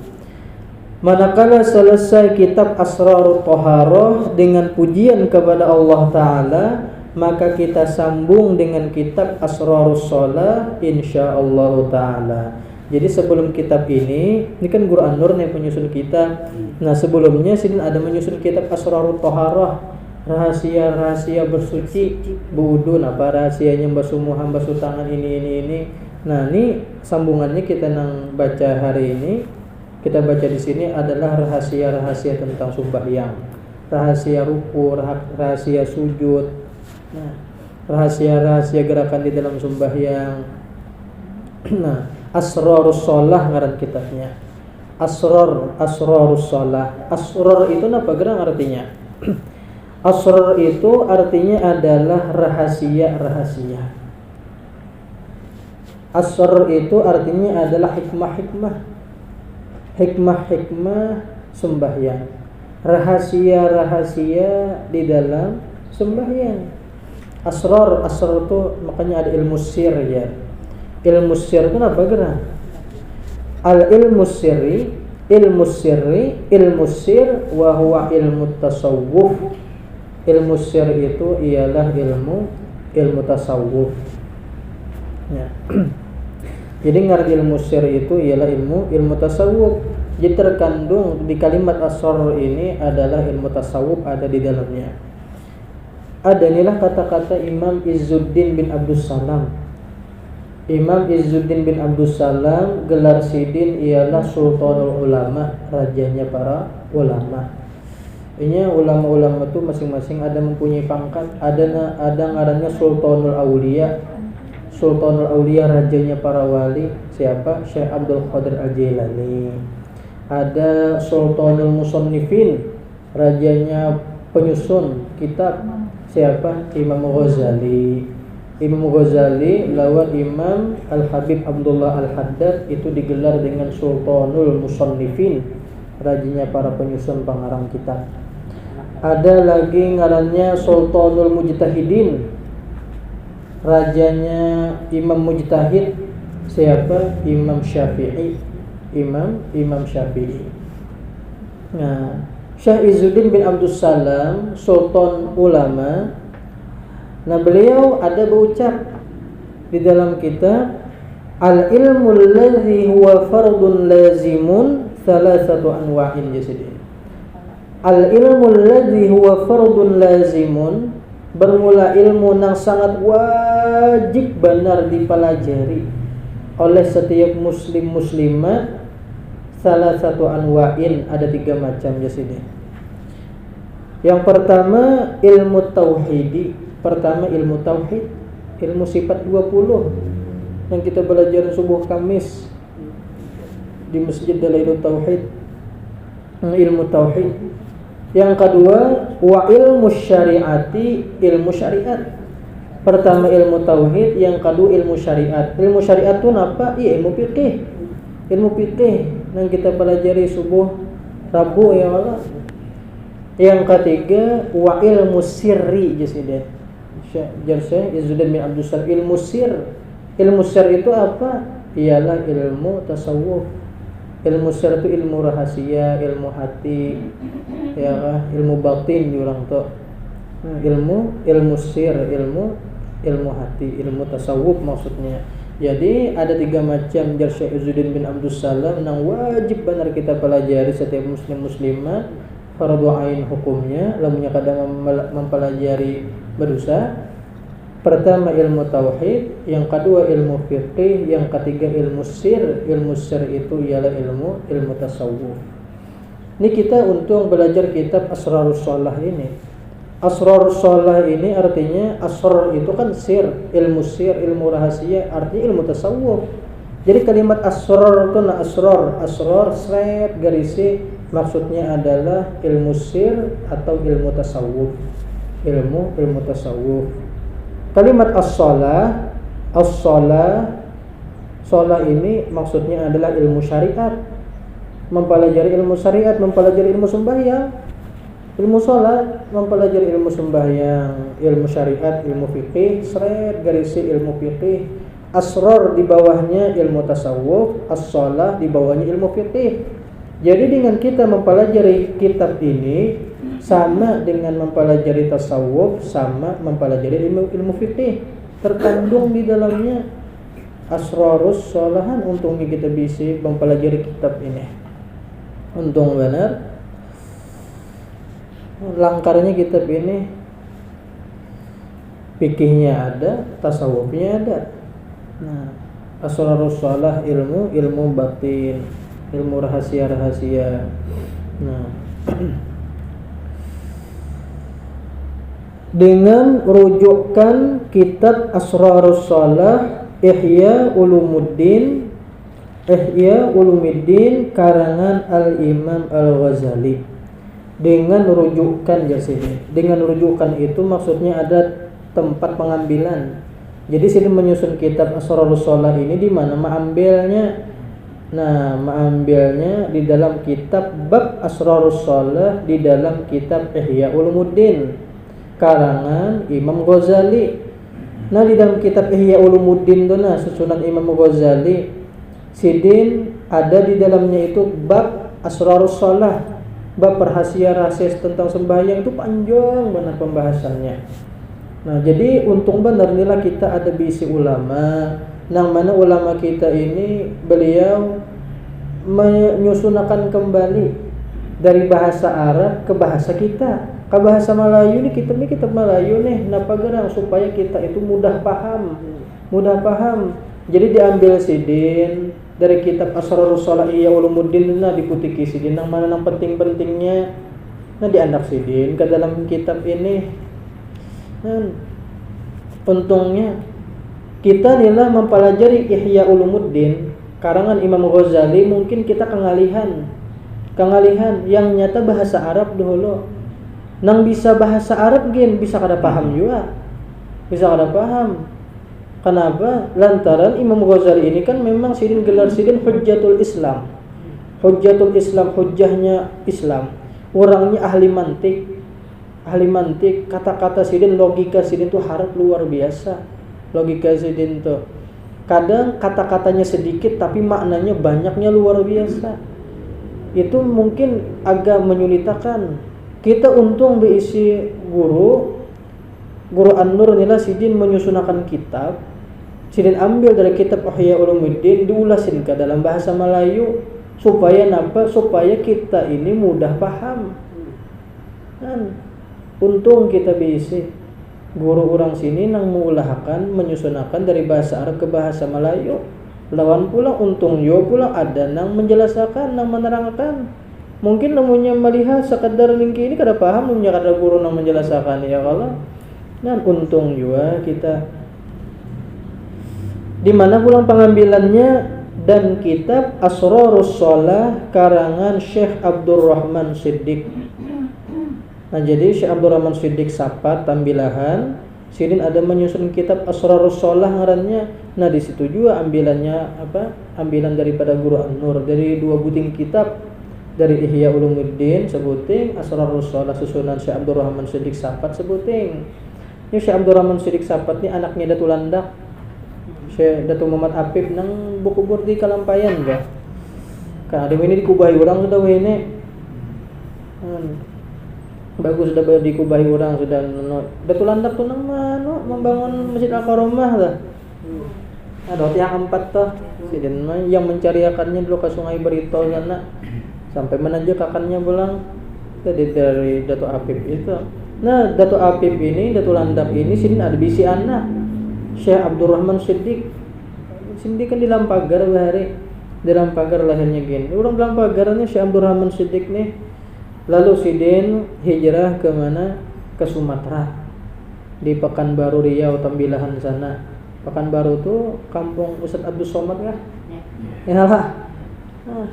A: Manakala selesai kitab Asrarut Thaharah dengan pujian kepada Allah Ta'ala, maka kita sambung dengan kitab Asrarus Shalah insyaallah Ta'ala. Jadi sebelum kitab ini kan Guru An-Nur yang penyusun kitab. Nah sebelumnya sidin ada menyusun kitab Asrarut Thaharah, rahasia-rahasia bersuci, berwudu, apa rahasianya basuh muham, basuh tangan ini. Nah, ini sambungannya kita nang baca hari ini. Kita baca di sini adalah rahasia-rahasia tentang sembahyang, rahasia ruku, rahasia sujud. Nah, rahasia-rahasia gerakan di dalam sembahyang. Nah, Asrarus Shalah ngaran kitabnya. Asrarus Shalah. Asrar itu apa gerang artinya? Asrar itu artinya adalah rahasia-rahasia. Asrar itu artinya adalah hikmah-hikmah. Hikmah-hikmah sembahyang. Rahasia-rahasia di dalam sembahyang. Asrar itu makanya ada ilmu sir ya. Ilmu sir itu apa gerang? Ilmu sir wa huwa ilmu tasawuf. Ilmu sir itu ialah ilmu tasawuf. Ya. Jadi ngarti ilmu sir itu ialah ilmu tasawuf. Jadi terkandung di kalimat asrar ini adalah ilmu tasawuf ada di dalamnya. Ada inilah kata-kata Imam Izzuddin bin Abdus Salam. Imam Izzuddin bin Abdus Salam gelar sidin ialah Sultanul Ulama, rajanya para ulama. Ini ulama-ulama itu masing-masing ada mempunyai pangkat. Ada ngarannya Sultanul Auliya. Sultanul Auliya rajanya para wali. Siapa? Syekh Abdul Qadir Al-Jailani. Ada Sultanul Musannifin, rajanya penyusun kitab. Siapa? Imam Ghazali. Imam Ghazali lawan Imam Al-Habib Abdullah Al-Haddad itu digelar dengan Sultanul Musannifin, rajanya para penyusun pengarang kitab. Ada lagi ngarannya Sultanul Mujtahidin. rajanya imam mujtahid siapa? Imam Syafi'i. Imam Syafi'i. Nah, Syekh Izzuddin bin Abdus Salam, sultan ulama. Nah, beliau ada berucap di dalam kitab Al-ilmu alladhi huwa fardun lazimun thalathatu anwa'in jasadin. Al-ilmu alladhi huwa fardun lazimun, bermula ilmu yang sangat wajib benar dipelajari oleh setiap muslim muslimah. Salah satu anwa'in, ada 3 macam jasadin. Yang pertama ilmu tauhidi. Pertama ilmu tauhid, ilmu sifat 20 yang kita belajar subuh Kamis di Masjid Dalailut Tauhid. Ilmu tauhid. Yang kedua wa ilmu syariati, ilmu syariat. Pertama ilmu tauhid, yang kedua ilmu syariat. Ilmu syariat itu apa? Iya, ilmu fikih. Ilmu fikih yang kita pelajari subuh Rabu ya Allah. Yang ketiga wa ilmu sirri jasadin. Syekh Izzuddin bin Abdus Salam, ilmu sir. Ilmu sir itu apa? Ialah ilmu tasawuf. Ilmu sir itu ilmu rahasia, ilmu hati, ya, ilmu batin orang tuh. Ilmu sir, ilmu hati, ilmu tasawuf maksudnya. Jadi ada 3 macam jar Syekh Izzuddin bin Abdus Salam yang wajib benar kita pelajari setiap muslim muslimah, fardu ain hukumnya, lamunnya kadang mempelajari berdosa. Pertama ilmu tauhid, yang kedua ilmu fiqih, yang ketiga ilmu sir. Ilmu sir itu ialah ilmu tasawuf. Ini kita untuk belajar kitab Asrarus Shalah ini. Asrarus Shalah ini artinya asrar itu kan sir, ilmu rahasia, artinya ilmu tasawuf. Jadi kalimat asrar itu asrar seret garisi maksudnya adalah ilmu sir atau ilmu tasawuf. Ilmu tasawuf. Kalimat as-shalah ini maksudnya adalah ilmu syariat. Mempelajari ilmu syariat, mempelajari ilmu sembahyang. Ilmu shalat, mempelajari ilmu sembahyang, ilmu syariat, ilmu fikih, seret garisi ilmu fikih. Asrar di bawahnya ilmu tasawuf, as-shalah di bawahnya ilmu fikih. Jadi dengan kita mempelajari kitab ini sama dengan mempelajari tasawuf, sama mempelajari ilmu fikih. Terkandung di dalamnya Asrarus Shalahan. Untungnya kita bisa mempelajari kitab ini. Untung benar. Langkarnya kitab ini fikihnya ada, tasawufnya ada. Nah, Asrarus Shalah ilmu batin, ilmu rahasia-rahasia. Nah, dengan rujukan kitab Asrarus Shalah Ihya Ulumuddin karangan Al-Imam Al-Ghazali. Dengan rujukan dengan rujukan itu maksudnya ada tempat pengambilan. Jadi sini menyusun kitab Asrarus Shalah ini di mana mengambilnya? Nah, mengambilnya di dalam kitab bab Asrarus Shalah di dalam kitab Ihya Ulumuddin karangan Imam Ghazali. Nah, di dalam kitab Ihya Ulumuddin itu susunan Imam Ghazali sidin ada di dalamnya itu bab Asrarus Shalah, bab rahasia-rahasia tentang sembahyang. Itu panjang benar pembahasannya. Nah, jadi untung benar inilah kita ada bisi ulama. Yang mana ulama kita ini beliau menyusunkan kembali dari bahasa Arab ke bahasa kita, ke bahasa Melayu. Ini kitab Melayu nih, napa gerang supaya kita itu mudah paham. Jadi diambil sidin dari kitab Asrarus Shalah Ihya Ulumuddin diputiki sidin yang mana yang penting-pentingnya diandak sidin ke dalam kitab ini. Untungnya kita nila mempelajari Ihya Ulumuddin karangan Imam Ghazali, mungkin kita kengalihan yang nyata bahasa Arab dulu. Nang bisa bahasa Arab gen bisa kada paham juga. Kenapa? Lantaran Imam Ghazali ini kan memang gelar sidin Hujjatul Islam. Hujjahnya Islam. Orangnya ahli mantik, kata-kata sidin, logika sidin itu harap luar biasa. logika Sidin tuh. Kadang kata-katanya sedikit tapi maknanya banyaknya luar biasa. Itu mungkin agak menyulitkan. Kita untung diisi guru An-Nur inilah Sidin menyusunkan kitab. Sidin ambil dari kitab Ihya Ulumuddin, diulasin ke dalam bahasa Melayu supaya apa? Supaya kita ini mudah paham. Kan untung kita bisi guru orang sini nang mengulahkan menyusunkan dari bahasa Arab ke bahasa Melayu. Lawan pula untung yo pula ada nang menjelaskan, nang menerangkan. Mungkin namunya melihat sekadar lingki ini kada paham, namunya kada guru nang menjelaskan ya Allah. Dan untung juga kita di mana pulang pengambilannya dan kitab Asrarus Shalah karangan Syekh Abdurrahman Siddiq. Nah, jadi Syekh Abdurrahman Siddiq Sapat tambilahan Sidin ada menyusun kitab Asrarus Shalah ngarannya. Nah, di situ juga ambilannya apa? Ambilan daripada Guru An-Nur dari dua buting kitab, dari Ihya Ulumuddin sebuting, Asrarus Shalah susunan Syekh Abdurrahman Siddiq Sapat sebuting. Ini Syekh Abdurrahman Siddiq Sapat ni anaknya Datuk Landak. Syekh Datuk Muhammad Apip nang bukubur di Kalampayan bah. Kan ada ini dikubahi orang sudah ini. Bagus sudah dikubahi orang sudah Datuk Landak tuh nang mano membangun Masjid Al-Karomah lah. Ada yang 4 tuh. Sidin yang mencariakannya dulu ke Sungai Berito sana sampai menanjak kakannya pulang tadi dari Datuk Apip itu. Nah, Datuk Apip ini, Datuk Landak ini Sidin ada bisi anak Syekh Abdurrahman Siddiq. Siddiq kan di Lampagar bahari. Di Lampagar lahirnya gini. Orang Lampagarnya Syekh Abdurrahman Siddiq nih. Lalu Sidin hijrah ke mana? Ke Sumatera. Di Pekanbaru Riau tambilahan sana. Pekanbaru tuh kampung Ustadz Abdul Somad kah? Ya lah. Nah.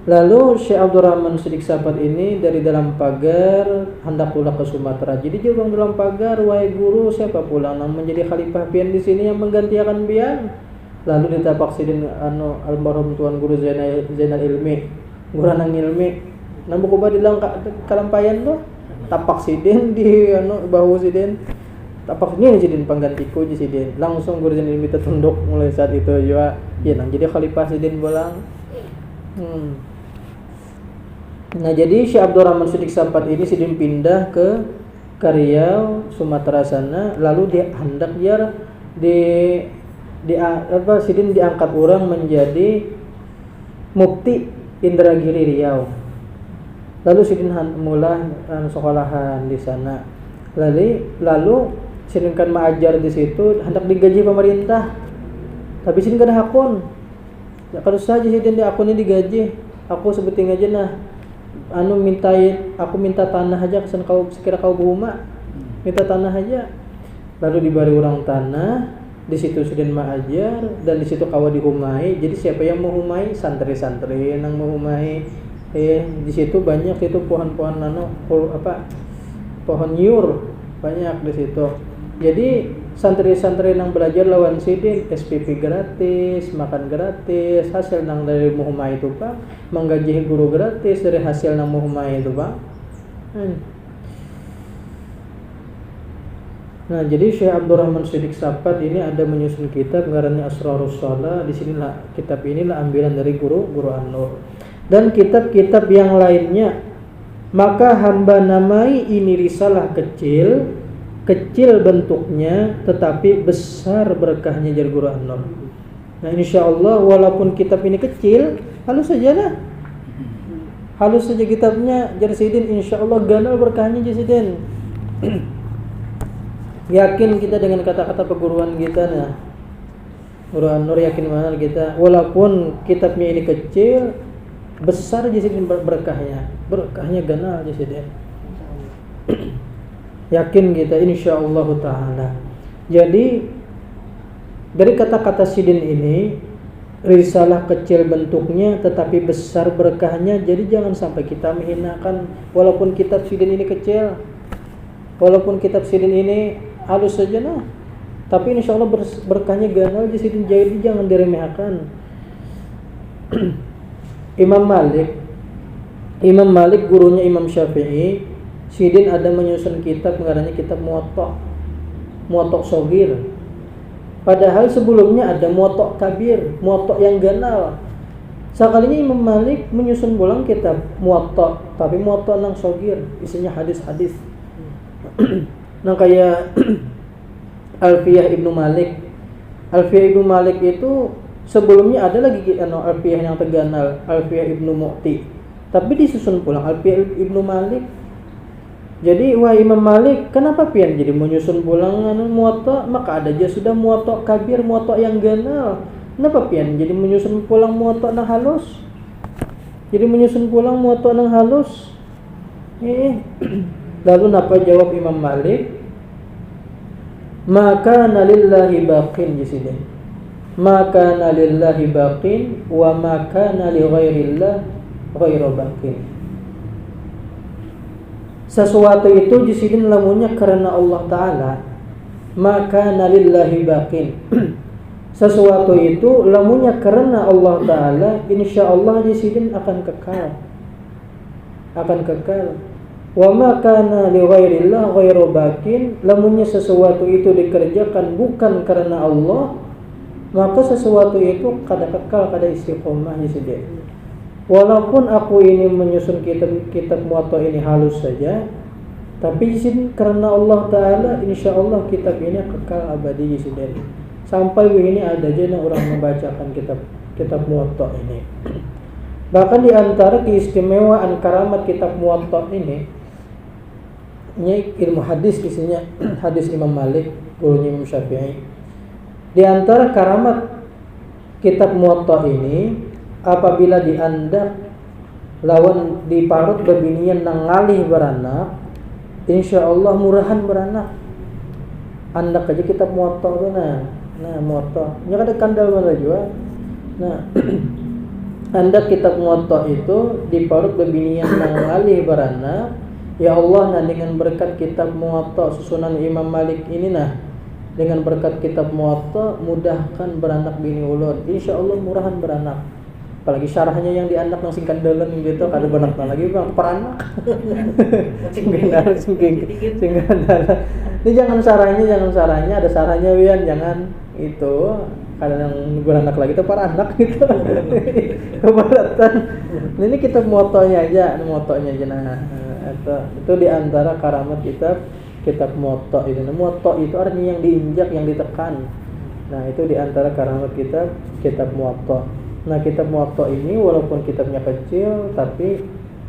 A: Lalu Syekh Abdurrahman Siddiq Sapat ini dari dalam pagar hendak pulang ke Sumatera. Jadi dia orang dalam pagar, wahai guru siapa pulang nang menjadi khalifah pian di sini yang menggantikan pian. Lalu ditapak Sidin almarhum Tuan Guru Zainal Ilmi, guru nang ilmi. Nang buku di Kalampayan tuh tapak Sidin di bahu Sidin. Tapak ini Sidin penggantiku di Sidin. Langsung Guru Zainal Ilmi tertunduk mulai saat itu juga. Ya nang jadi khalifah Sidin pulang. Nah, jadi Syekh Abdurrahman Siddiq Sapat ini Sidin pindah ke Riau, Sumatera sana, lalu dia hendak Sidin diangkat orang menjadi Mufti Indragiri Riau. Lalu Sidin mulai sekolahan di sana. Lalu Sidin kan mengajar di situ, hendak digaji pemerintah. Tapi Sidin gak ada hakun. Ya kalau saja Sidin di akunnya digaji. Aku sebutin aja nah. Aku minta tanah aja kesan kau sekira kau berumah. Minta tanah aja. Lalu diberi orang tanah, di situ Sidin mengajar dan di situ kau dihumai. Jadi siapa yang mau humai? Santri-santri yang mau humai. Di situ banyak itu pohon-pohon pohon nyur banyak di situ. Jadi santri-santri yang belajar lawan Sidin SPP gratis, makan gratis, hasil nang dari muhumai itu Pak, menggaji guru gratis dari hasil nang muhumai itu Pak. Nah, jadi Syekh Abdurrahman Siddiq Sapat ini ada menyusun kitab ngarannya Asrarus Shalah. Di sinilah kitab inilah ambilan dari guru An-Nur. Dan kitab-kitab yang lainnya. Maka hamba namai ini risalah kecil bentuknya tetapi besar berkahnya jar Guru An-Nur. Nah, insyaallah walaupun kitab ini kecil, halus saja lah. Halus saja kitabnya jar Sidin, insyaallah ganal berkahnya jar Sidin. Yakin kita dengan kata-kata perguruan kita nah. Guru An-Nur yakin mana kita walaupun kitabnya ini kecil, besar jar Sidin berkahnya. Berkahnya ganal jar Sidin. Yakin kita insyaallah ta'ala. Jadi dari kata-kata Sidin ini, risalah kecil bentuknya tetapi besar berkahnya. Jadi jangan sampai kita menghinakan walaupun kitab Sidin ini kecil, walaupun kitab Sidin ini halus saja nah, tapi insyaallah berkahnya ganal di Sidin. Jadi jangan diremehkan. Imam Malik gurunya Imam Syafi'i, Sidin ada menyusun kitab ngarannya kitab Muwatta Shogir. Padahal sebelumnya ada muwatta' kabir, muwatta' yang ganal. Sekalinya Imam Malik menyusun ulang kitab muwatta', tapi muwatta' nang sogir, isinya hadis-hadis. Nah kayak Alfiyah Ibnu Malik. Alfiyah Ibnu Malik itu sebelumnya ada lagi Alfiyah yang terganal, Alfiyah Ibnu Mu'ti. Tapi disusun pulang Alfiyah Ibnu Malik. Jadi wah Imam Malik, kenapa pian jadi menyusun pulang muwatta'? Maka ada aja sudah muwatta' kabir, muwatta' yang ganal. Kenapa pian jadi menyusun pulang muwatta' nang halus? Jadi menyusun pulang muwatta' nang halus. Lalu napa jawab Imam Malik? Maka nalillahi baqin jisidin. Maka nalillahi baqin wa maka nali ghairillah ghairu baqin. Sesuatu itu jisidin lamunnya karena Allah Ta'ala, maka nalillahi baqin. Sesuatu itu lamunnya karena Allah Ta'ala, insyaallah jisidin akan kekal. Akan kekal. Wa ma kana li ghairillah ghairu baqin. Lamunnya sesuatu itu dikerjakan bukan karena Allah, maka sesuatu itu kada kekal, kada istiqomah jisidin. Walaupun aku ini menyusun kitab muwatta' ini halus saja, tapi jisidin karena Allah Ta'ala, insyaallah kitab ini kekal abadi jisidin. Sampai ini ada aja orang membacakan kitab muwatta' ini. Bahkan di antara keistimewaan karamat kitab muwatta' ini ilmu hadis, isinya hadis Imam Malik, gurunya Imam Syafi'i. Di antara karamat kitab muwatta' ini, apabila diandak lawan diparut bebinian nang ngalih beranak, insyaallah murahan beranak. Andak aja kitab muwatta' tu nah muwatta' nya kada kandal mana jua. Nah andak kitab muwatta' itu diparut bebinian nang ngalih beranak, ya Allah, nah dengan berkat kitab muwatta' susunan Imam Malik ini, nah dengan berkat kitab muwatta' mudahkan beranak bini ulun, insyaallah murahan beranak. Apalagi syarahnya yang dianak nang singkat dalam gitu, kada benak lagi bang peranak. Singkat dalam. Ini jangan syarahnya ada syarahnya wian, jangan itu kada yang beranak lagi itu peranak gitu. Keberatan. Ini kitab muwatta'nya aja nah itu di antara karamat kitab muwatta' itu. Muwatta' itu artinya yang diinjak, yang ditekan. Nah, itu di antara karamat kitab muwatta'. Nah, kitab muwatta' ini walaupun kitabnya kecil tapi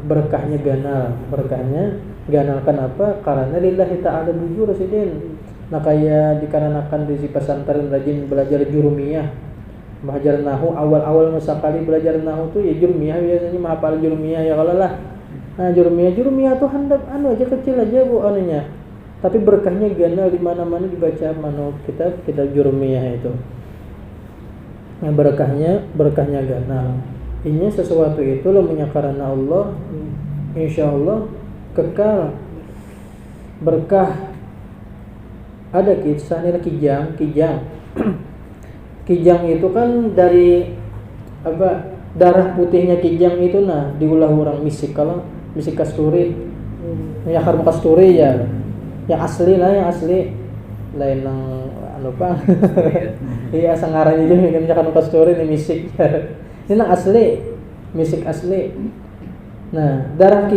A: berkahnya ganal kenapa? Karena lillahi ta'ala bujur sidin. Nah, kayak dikarenakan di pesantren rajin belajar jurumiyah, belajar nahu, awal-awal masa kali belajar nahu tuh ya jurumiyah, biasanya menghafal jurumiyah ya kalau lah. Nah, jurumiyah tuh handap aja kecil aja bu anunya. Tapi berkahnya ganal di mana-mana dibaca kitab jurumiyah itu. Nah, berkahnya ganal. Ini sesuatu itu lamunnya karena Allah, insyaallah kekal berkah. Ada kisah nih kijang. Kijang itu kan dari darah putihnya kijang itu nah diulah orang misik, kalau misik kasturi. Ya harum kasturi ya. Yang asli lain nang iya sangarannya juga kan jangan kasturi ini misik. Ini nang asli, misik asli. Nah, darah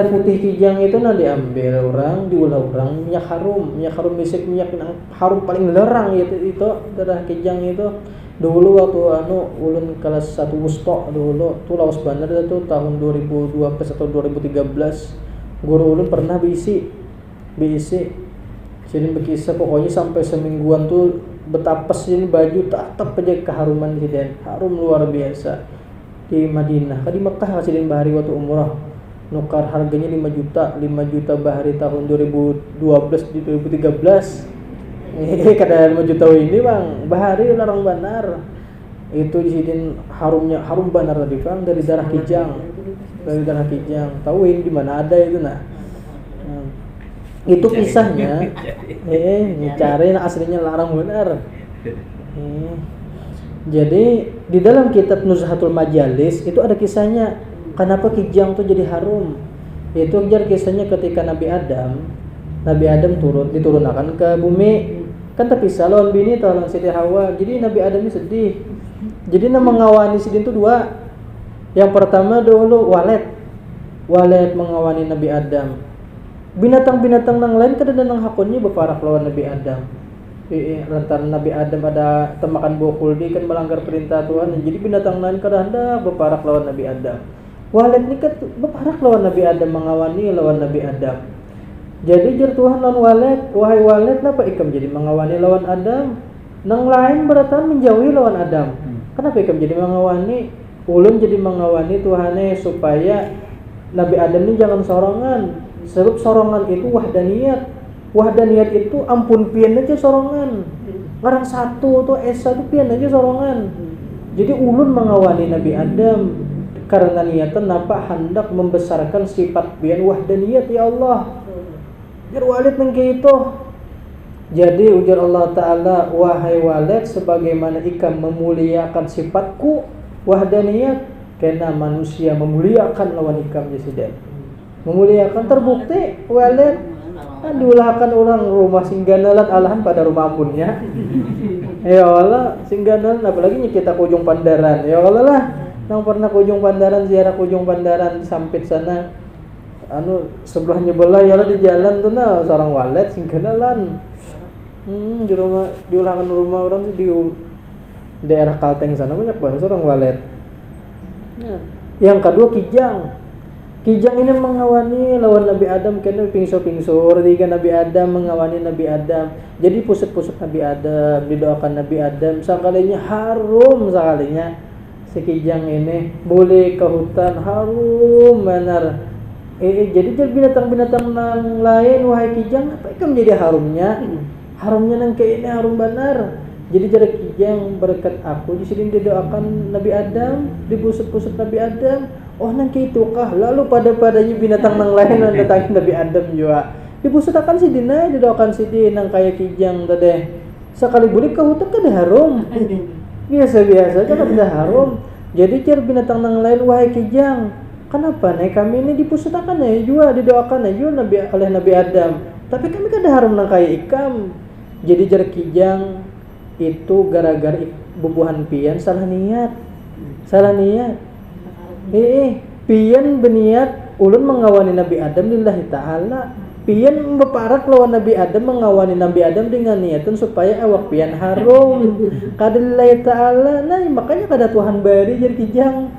A: putih kijang itu nah diambil orang, diolah orang, minyak harum misik, minyak harum paling lerang itu darah kijang itu. Dulu waktu ulun kelas 1 wusta dulu tuh lawas bandar itu tahun 2012 atau 2013. Guru ulun pernah bisi. Jadi berkisah pokoknya sampai semingguan tuh betapa sih baju tetap aja keharuman siden, harum luar biasa. Di Madinah, di Mekah Sidin Bahari waktu umrah nukar harganya 5 juta Bahari tahun 2012 di 2013. Kada 5 juta ini bang Bahari larang benar. Itu di Sidin harum benar tadi bang dari darah kijang. Tahu ini di mana ada itu nah. Itu kisahnya. Cari aslinya larang benar. Jadi di dalam kitab Nuzhatul Majalis itu ada kisahnya kenapa kijang itu jadi harum. Itu kisahnya ketika Nabi Adam diturunkan ke bumi. Kan terpisah lawan bini atau lawan Siti Hawa. Jadi Nabi Adam ini sedih. Jadi nama mengawani sidin itu dua. Yang pertama dulu walet mengawani Nabi Adam. Binatang-binatang yang lain kada nang hakunnya beparak lawan Nabi Adam. Lantaran Nabi Adam ada temakan buah kuldi kan melanggar perintah Tuhan. Jadi binatang lain kada hendak beparak lawan Nabi Adam. Walet ni kan beparak lawan Nabi Adam, mengawani lawan Nabi Adam. Jadi jar Tuhan lawan walet, wahai walet napa ikam jadi mengawani lawan Adam? Nang lain beratan menjauhi lawan Adam. Kenapa ikam jadi mengawani? Ulun jadi mengawani Tuhane supaya Nabi Adam ini jangan sorongan. Sebab sorongan itu wahdaniyat. Wahdaniyat itu ampun pian aja sorongan. Ngarang satu tuh esa tuh pian aja sorongan. Jadi ulun mengawani Nabi Adam karena niatan napa hendak membesarkan sifat pian wahdaniyat ya Allah. Jar walid nang gitu. Jadi ujar Allah Ta'ala, wahai walid, sebagaimana ikam memuliakan sifatku wahdaniyat, karena manusia memuliakan lawan ikam jasiden. Memuliakan terbukti walid diulahkan orang rumah singganalan alahan pada rumah ampunnya. Ya Allah, singganalan apalagi kita ke ujung Pandaran. Ya Allah lah, nang pernah ke ujung Pandaran, ziarah ke ujung Pandaran sampai sana. Sebelahnya belah ya di jalan tuh nah seorang walet singganalan. Di rumah diulahkan rumah orang di daerah Kalteng sana banyak banget seorang walet. Yang kedua Kijang ini mengawani lawan Nabi Adam kena pingso-pingsor tiga Nabi Adam mengawani Nabi Adam. Jadi pusat-pusat Nabi Adam, didoakan Nabi Adam sekalinya harum sekalinya si Kijang ini boleh ke hutan harum benar. Jadi binatang-binatang yang lain wahai Kijang apa ikam jadi harumnya? Harumnya nang kayak ini harum benar. Jadi jarak Kijang berkat aku di sini didoakan Nabi Adam, di pusat-pusat Nabi Adam. Oh nang itu kah? Lalu pada-padanya binatang nang lain yang datangi Nabi Adam juga. Di pusat akan si Dina didoakan si Dina kayak Kijang tadi. Sekali boleh ke hutan kan harum. Biasa-biasa aja kan harum. Jadi cer binatang nang lain wahai Kijang. Kenapa nih kami ini di pusat akan ya juga didoakan ya juga oleh Nabi Adam. Tapi kami kan harum nang kayak ikam. Jadi cer Kijang itu gara-gara bubuhan pian salah niat. Pian berniat ulun mengawani Nabi Adam lillahi ta'ala. Pian beparak lawan Nabi Adam mengawani Nabi Adam dengan niatan supaya awak pian harum kada lillahi ta'ala. Nah makanya kada Tuhan bari jadi Kijang.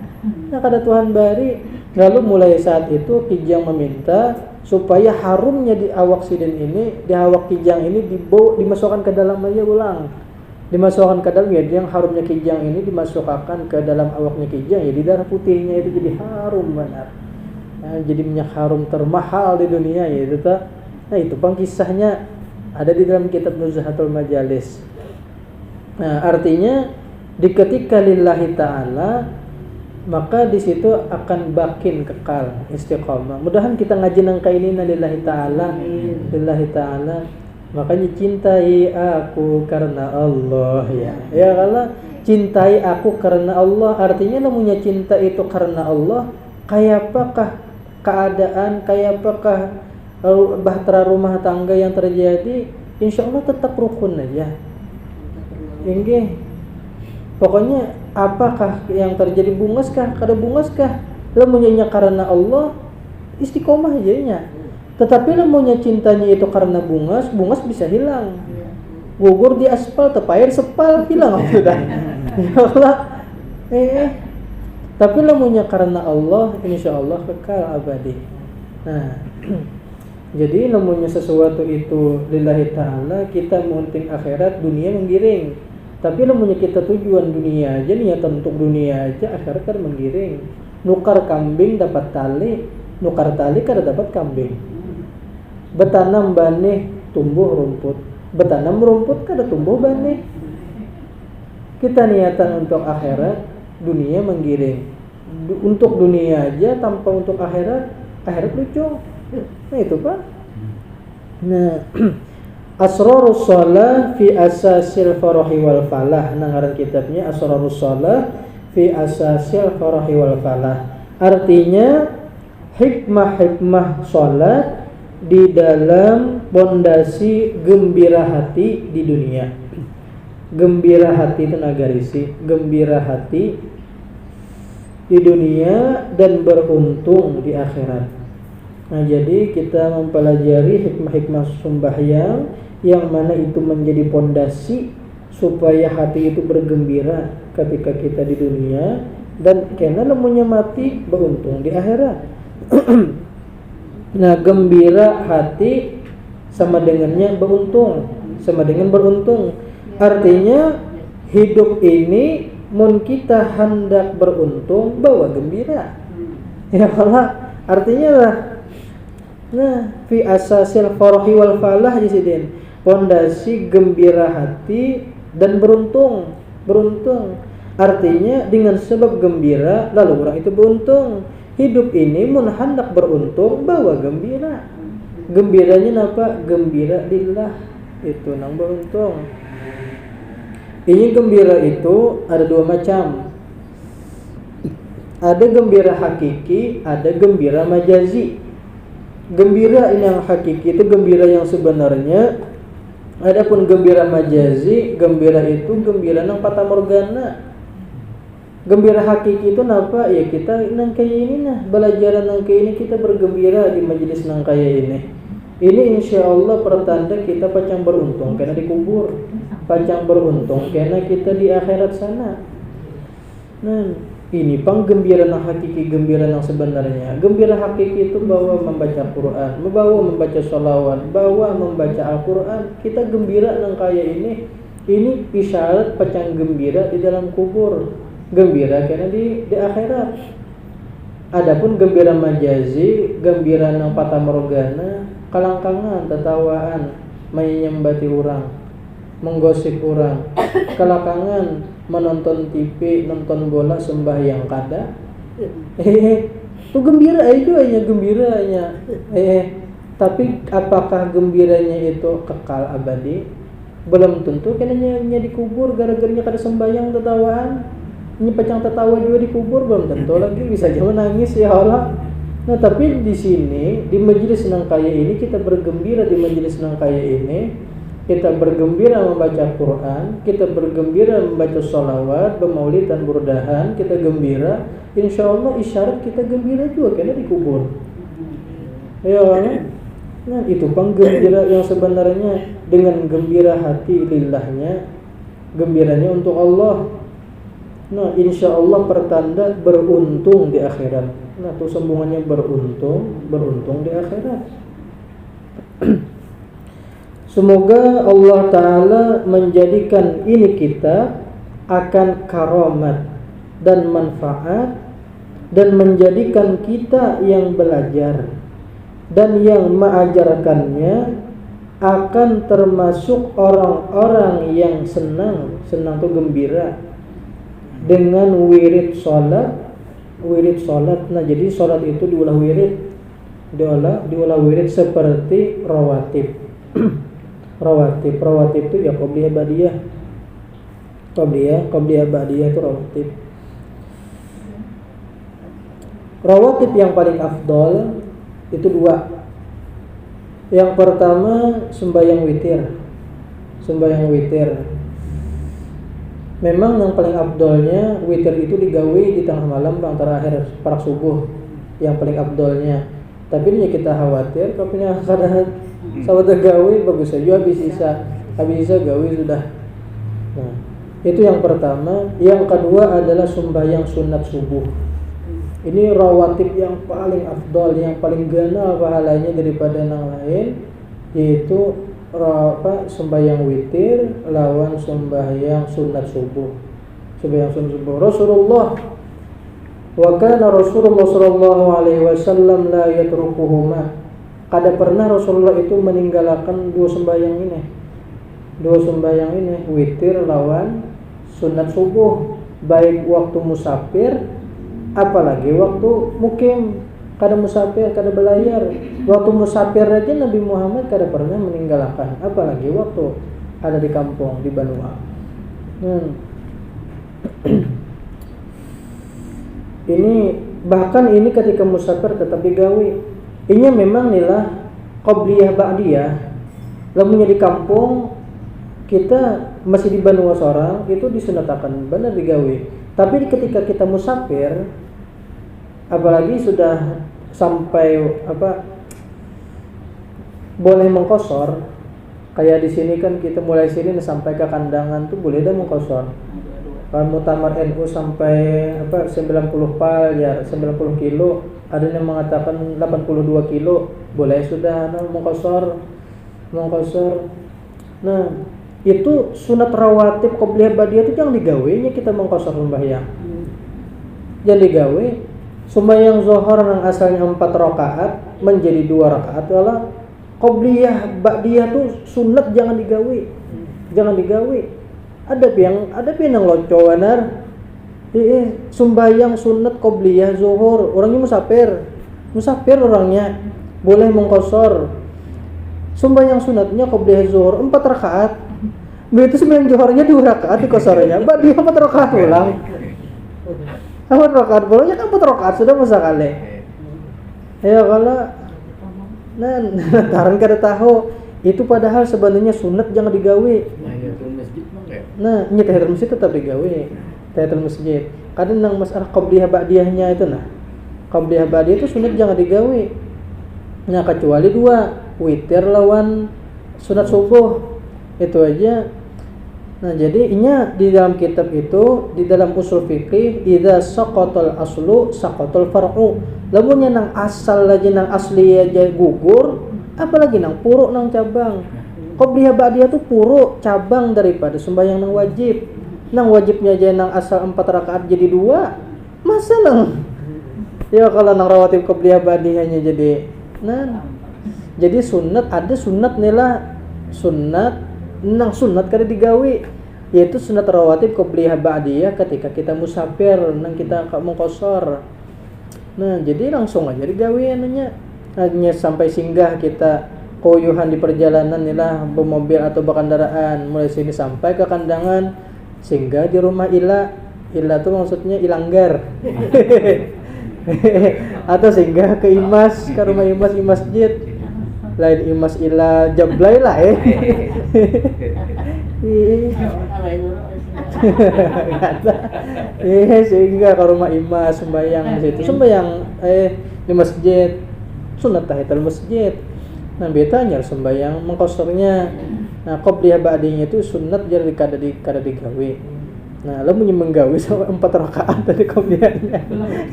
A: Nah kada Tuhan bari. Lalu mulai saat itu Kijang meminta supaya harumnya di awak sidin ini, di awak Kijang ini dimasukkan ke dalam aja ulang. Dimasukkan ke dalam ya yang harumnya Kijang ini dimasukkan ke dalam awaknya Kijang ya di darah putihnya itu jadi harum benar. Nah, jadi minyak harum termahal di dunia ya itu ta. Nah itu kisahnya ada di dalam kitab Nuzhatul Majalis. Nah artinya di ketika lillahi ta'ala maka di situ akan bakin kekal istiqamah. Mudahan kita ngaji nang kainina lillahi ta'ala. Lillahi ta'ala. Makanya cintai aku karena Allah ya. Ya kalau cintai aku karena Allah artinya namanya cinta itu karena Allah. Kayak apakah keadaan, kayak apakah bahtera rumah tangga yang terjadi, insya Allah tetap rukun aja. Inggih. Pokoknya apakah yang terjadi bungaskah, kada bungaskah? Lamunnya karena Allah istiqomah jadinya. Tetapi lamunnya cintanya itu karena bungas bisa hilang. Gugur di aspal, tepair sepal hilang sudah. Ya Allah. Tapi lamunnya karena Allah, insya Allah kekal abadi. Nah, jadi lamunnya sesuatu itu lillahi ta'ala, kita munting akhirat, dunia menggiring. Tapi lamunnya kita tujuan dunia aja, niatan untuk dunia aja, akhirat kan menggiring. Nukar kambing dapat tali, nukar tali kada dapat kambing. Betanam banih tumbuh rumput, betanam rumput kada tumbuh banih. Kita niatan untuk akhirat, dunia menggiring. Untuk dunia aja tanpa untuk akhirat lucu. Nah itu Pak. Nah Asrarus shalah fi asasil farahi wal falah. Ngaran kitabnya Asrarus shalah fi asasil farahi wal falah. Artinya hikmah-hikmah salat di dalam pondasi gembira hati di dunia. Gembira hati itu nagarisi, gembira hati di dunia dan beruntung di akhirat. Nah, jadi kita mempelajari hikmah-hikmah sembahyang yang mana itu menjadi pondasi supaya hati itu bergembira ketika kita di dunia, dan karena lemunya mati beruntung di akhirat. Nah, gembira hati sama dengannya beruntung, sama dengan beruntung. Artinya hidup ini mun kita hendak beruntung bawa gembira. Ya Allah, artinya lah. Nah, fi asasil farhi wal falah jisidin. Pondasi gembira hati dan beruntung. Beruntung. Artinya dengan sebab gembira lalu orang itu beruntung. Hidup ini mun hendak beruntung bawa gembira. Gembiranya apa? Gembira lillah. Itu nang beruntung. Ini gembira itu ada dua macam. Ada gembira hakiki, ada gembira majazi. Gembira ini yang hakiki itu gembira yang sebenarnya. Adapun gembira majazi, gembira itu gembira nang fata morgana. Gembira hakiki itu napa? Ya kita nang kaya ini nah, belajar nang kaya ini kita bergembira di majelis nang kaya ini. Ini insya Allah pertanda kita pacang beruntung karena dikubur, pacang beruntung karena kita di akhirat sana. Nah, ini pang gembira nang hakiki, gembira nang sebenarnya. Gembira hakiki itu bawa membaca Quran, bawa membaca sholawat, bawa membaca Al-Quran. Kita gembira nang kaya ini. Ini isyarat pacang gembira di dalam kubur, gembira karena di akhirat. Adapun gembira majazi, gembira nang fata morgana, kalangkangan, tertawaan, menyembati orang, menggosip orang, kelakangan, menonton TV, nonton bola, sembahyang kada. Itu gembira itu hanya gembiranya. Tapi apakah gembiranya itu kekal abadi? Belum tentu, karena dikubur gara-garanya kada sembahyang, tertawaan. Ini pacang tertawa juga dikubur belum tentu lagi, bisa aja menangis ya Allah. Nah, tapi di sini di majelis nang kaya ini kita bergembira, di majelis nang kaya ini kita bergembira membaca Quran, kita bergembira membaca sholawat, bermaulid dan burdahan, kita gembira. Insya Allah isyarat kita gembira juga karena dikubur. Ya Allah. Nah, itu penggembira yang sebenarnya dengan gembira hati lillahnya, gembiranya untuk Allah. Nah, insya Allah pertanda beruntung di akhirat. Nah, itu sambungannya beruntung di akhirat. Semoga Allah Ta'ala menjadikan ini kita akan karomat dan manfaat, dan menjadikan kita yang belajar dan yang mengajarkannya akan termasuk orang-orang yang senang tuh gembira dengan wirid sholat. Nah, jadi sholat itu diolah wirid seperti rawatib. Rawatib itu ya qobliyah ba'diyah. Qobliyah ba'diyah itu rawatib. Rawatib yang paling afdol itu dua. Yang pertama sembahyang witir. Memang yang paling afdolnya witir itu digawe di tengah malam antara akhir parak subuh, yang paling afdolnya. Tapi ini kita khawatir kalau kadang sahabat gawe bagus saja habis isa gawe sudah. Nah, itu yang pertama. Yang kedua adalah sembahyang sunat subuh. Ini rawatib yang paling afdol, yang paling ganal pahalanya daripada yang lain, yaitu sembahyang witir lawan sembahyang sunat subuh. Rasulullah wa kana Rasulullah sallallahu alaihi wasallam la yatrukuhuma. Kada pernah Rasulullah itu meninggalkan dua sembahyang ini, witir lawan sunat subuh, baik waktu musafir apalagi waktu mukim. Kada musafir, kada belayar. Waktu musafir aja Nabi Muhammad kada pernah meninggalkan, apalagi waktu ada di kampung di Banua. Ini bahkan ini ketika musafir tetap digawe. Ini memang nilah qabliyah ba'diyah. Lamunnya di kampung kita masih di Banua Sorang itu disunatakan benar digawe. Tapi ketika kita musafir, apalagi sudah sampai boleh mengkosor, kayak di sini kan kita mulai sini sampai ke Kandangan tuh boleh dah mengkosor. Kalau Muktamar NU sampai 90 pal ya 90 kilo, ada yang mengatakan 82 kilo, boleh sudah mengkosor. Nah, itu sunat rawatib qabliyah ba'diyah itu yang digawenya kita mengkosor sembahyang. Yang digawe sembahyang zuhur yang asalnya 4 rakaat menjadi 2 rakaat adalah qabliyah ba'diyah tuh sunat jangan digawe. Jangan digawe. Ada yang loco benar. Sembahyang sunat qabliyah zuhur, orangnya musafir orangnya boleh mengkosor. Sembahyang sunatnya qabliyah zuhur 4 rakaat. Begitu sembahyang zuhurnya 2 rakaat dikosornya, ba'diyah 4 rakaat ulang. 4 rakaat bolanya kan 4 rakaat sudah masa kali. Ya kalau taran kada tahu itu padahal sebenarnya sunat jangan digawe. Nah, ini tahiyatul masjid tetap digawe. Tahiyatul masjid. Kadang nang masalah qabliyah ba'diyahnya itu qabliyah ba'diyah itu sunat jangan digawe. Nah, kecuali 2, witir lawan sunat subuh. Itu aja. Nah, jadi di dalam kitab itu, di dalam usul fikih, idza saqatal aslu saqatal far'u. Lamunnya nang asal aja nang asli aja gugur, apalagi nang puruk nang cabang. Qabliyah ba'diyah itu puruk cabang daripada sembahyang nang wajib. Nang wajibnya aja nang asal 4 rakaat jadi 2. Masa nang ya kalau nang rawatib qabliyah ba'diyahnya jadi jadi sunat ada sunat nila sunat nang sunat kada digawe, yaitu sunat rawatib qabliyah ba'diyah ketika kita musafir nang kita mengkosor. Nah, jadi langsung aja digawe anunya. Hanya sampai singgah kita koyuhan di perjalanan inilah bermobil atau berkendaraan, mulai sini sampai ke Kandangan, singgah di rumah Ila itu maksudnya Ilanggar. Atau singgah ke Imas, ke rumah Imas masjid. Lain Imas Ila Jablay lah sehingga ke rumah Imas sembahyang di situ, sembahyang di masjid sunat tahiyatul masjid. Nah, betanya sembahyang mengkosornya. Nah, qabliyah ba'diyahnya itu sunat jadi kada digawe. Nah, lamun menggawe sampai 4 rakaat tadi qabliyahnya.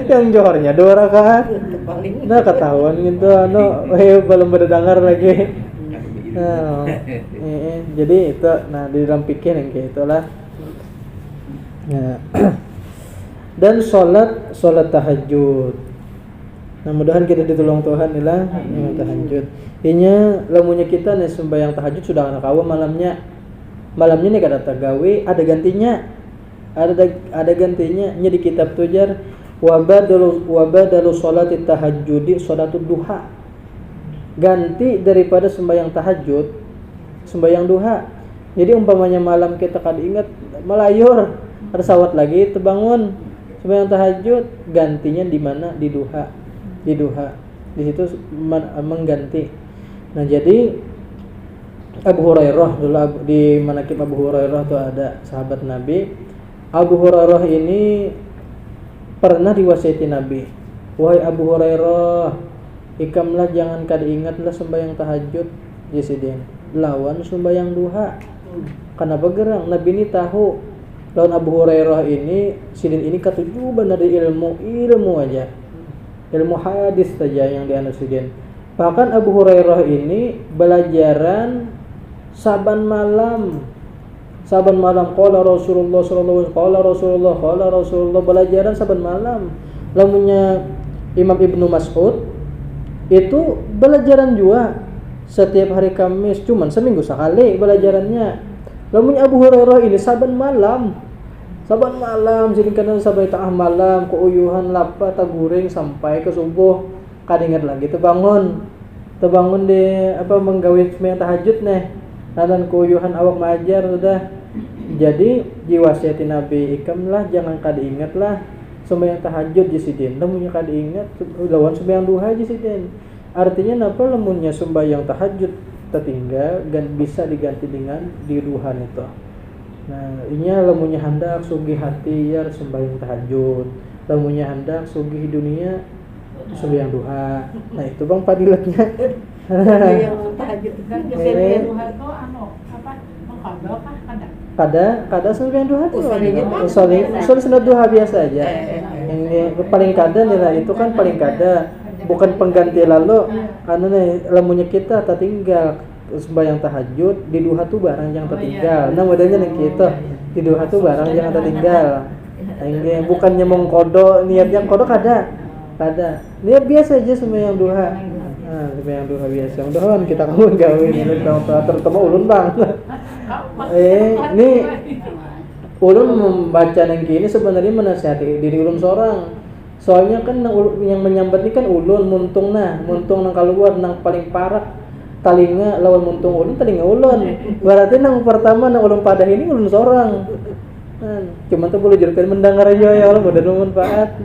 A: yang johornya 2 rakaat. Nah, ketahuan gitu belum berdengar lagi. Nah, jadi itu di dalam pikir yang kayak itulah. Nah, dan salat tahajud. Nah, mudahan kita ditolong Tuhan inilah tahajud. Inya lamunnya kita nih sembahyang tahajud sudah anak awam malamnya nih kada tagawe, ada gantinya. Ada gantinya nya di kitab tujar wa badalu sholati tahajjudi sholatud duha. Ganti daripada sembahyang tahajud sembahyang duha. Jadi umpamanya malam kita kada ingat melayur, ada sawat lagi terbangun sembahyang tahajud, gantinya di mana? Di duha. Di situ mengganti. Nah, jadi Abu Hurairah dulu di manaqib Abu Hurairah itu ada sahabat Nabi. Abu Hurairah ini pernah diwasiati Nabi, wahai Abu Hurairah, ikamlah jangan kada ingatlah sembahyang tahajud jesiden lawan sembahyang duha. Kenapa gerang? Nabi ini tahu lawan Abu Hurairah ini sidin ini katujuban dari ilmu aja. Ilmu hadis saja yang dianusudin. Bahkan Abu Hurairah ini belajaran saban malam qala Rasulullah sallallahu qala Rasulullah belajaran saban malam. Lamunnya Imam Ibnu Mas'ud itu belajaran juga setiap hari Kamis, cuman seminggu sekali belajarannya. Lamunnya Abu Hurairah ini saban malam sini kadang sampai tengah malam keuyuhan lapa taguring sampai ke subuh kada ingat lagi terbangun di menggawe sembahyang tahajud dan keuyuhan awak majar sudah. Jadi diwasiati Nabi ikamlah jangan kada ingatlah sembahyang tahajud jisidin, lamunnya kada ingat lawan sembahyang duha jisidin. Artinya napa lamunnya sembahyang tahajud tertinggal bisa diganti dengan di duha itu. Nah, inya lamunnya hendak sugih hati ya sembahyang tahajud. Lamunnya hendak sugih dunia sembahyang duha. Nah, itu Bang padilatnya.
B: Yang tahajud
C: Dan
A: Ini-
C: keseharian Tuhan itu apa? Mengkabel kah kada?
A: Kada sembahyang duha tuh.
B: Usolnya apa?
A: Usul sunat duha biasa aja. Yang paling kada nilai itu kan paling kada. Bukan pengganti lalu anu nih lamunnya kita tertinggal sembahyang tahajud di duha tuh barang yang tertinggal. Nah modelnya nih kita di duha tuh barang yang tertinggal. Ini bukannya mengkodo niatnya kodo kada. Niat biasa aja sembahyang duha. Nah, sembahyang duha biasa. Mudah-mudahan kita kamu gawin terutama ulun Bang. Ini ulun membaca yang kini sebenarnya menasihati diri ulun seorang. Soalnya kan yang menyambat ini kan ulun muntung nang keluar nang paling parah talinga lawan muntung ulun talinga ulun. Berarti nang pertama nang ulun pada ini ulun seorang. Cuma tuh boleh jadikan mendengar aja ya Allah mudah manfaat.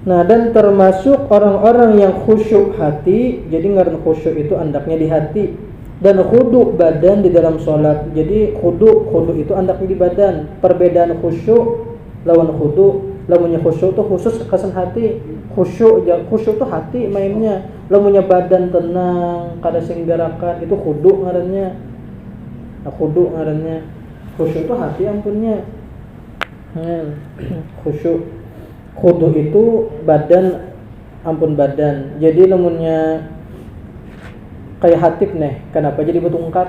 A: Nah dan termasuk orang-orang yang khusyuk hati. Jadi ngaran khusyuk itu andaknya di hati dan khudu badan di dalam sholat. Jadi khudu itu andaknya di badan. Perbedaan khusyuk lawan khudu, lamunnya khusyuk tuh khusus kesan hati, khusyuk tuh hati mainnya, lamunnya badan tenang, kada sing gerakan itu khudu ngarannya. Nah, khudu ngarannya, khusyuk tuh hati ampunnya. Khudu itu badan ampun badan. Jadi lamunnya kayak hatip nih, kenapa jadi betungkat?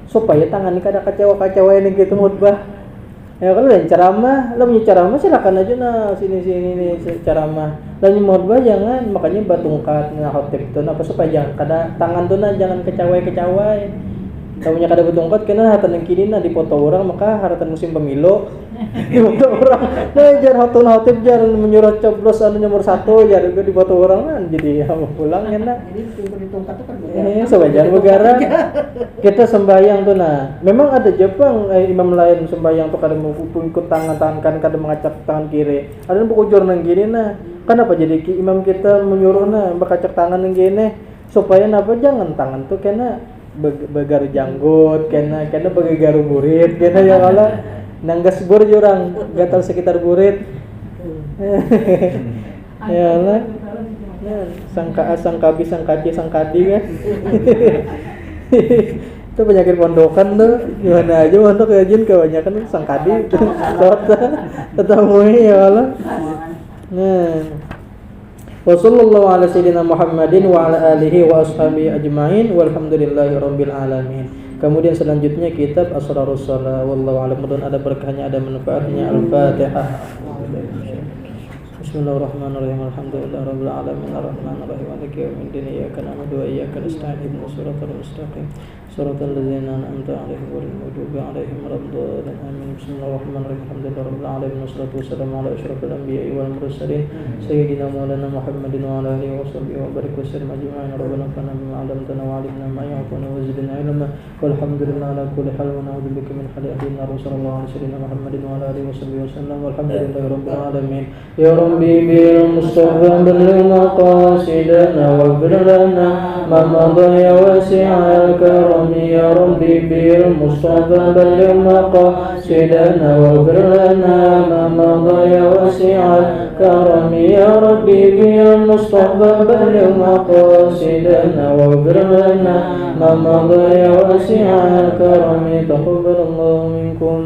A: Supaya tangan ini kada kecewa yang gitu khutbah. Ya kalau lain ceramah, lo punya ceramah silakan aja nah sini nih ceramah. Lain khotbah jangan makanya batungkat nah khotib itu apa supaya jangan kada tangan tuh nah jangan kecawai. Kalau punya kada batungkat kena hatan yang kini nah dipoto orang maka haratan musim pemilu. Dipoto orang. Nah jar khotib jar menyurat coblos anu nomor 1 jar itu dipoto orang kan jadi ya pulang enak.
B: Jadi ditungkat itu kan
A: Supaya jangan begara. Kita sembahyang tuh nah. Memang ada Jepang imam lain sembahyang tuh kadang mau ikut tangan kan kadang mengacak tangan kiri. Ada yang bukujur nang gini nah. Kenapa jadi imam kita menyuruh nah bakacak tangan nang gini supaya napa jangan tangan tuh kena begaru janggut kena begaru burit kena ya Allah nanggas bur jurang gatal sekitar burit. Ya Allah. Sangkabi sangkadi kan. Itu penyakit pondokan tuh gimana aja pondok kajian kebanyakan sangkadi ketemu ya Allah. Wa sallallahu ala sayyidina Muhammadin wa ala alihi wa ashabihi ajma'in walhamdulillahi rabbil alamin. Kemudian selanjutnya kitab Asrarus Shalah wallahu a'lam. Mudah-mudahan ada berkahnya, ada manfaatnya. Al-Fatihah. Bismillahirrahmanirrahim. Alhamdulillahirabbil alamin arrahmanirrahim maliki yaumiddin iyyaka na'budu wa iyyaka nasta'in ihdinas siratal mustaqim siratal ladzina an'amta 'alaihim ghairil maghdubi 'alaihim waladdallin amin. Bismillahirrahmanirrahim. Alhamdulillahirabbil alamin wassalatu wassalamu ala asyrafil anbiya'i wal mursalin sayyidina maulana Muhammadin wa ala alihi washabbihi wa barik wa sallim ajma'in. Rabbana fa'alna bima 'allamtana wa 'allimna ma yanfa'una wa zidna 'ilma walhamdulillahi ala kulli hal wa na'udzu bika min hali ahlina rasulullah sayyidina Muhammadin wa ala alihi washabbihi wasallam walhamdulillahirabbil alamin. Ya بالمصطفى بلغ مقاصدنا واغفر لنا ما مضى يا واسع الكرم يا ربي بالمصطفى بلغ مقاصدنا واغفر لنا ما مضى يا واسع الكرم يا ربي بالمصطفى بلغ مقاصدنا واغفر لنا ما مضى يا واسع الكرم تقبل الله منكم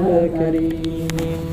A: يا كريم.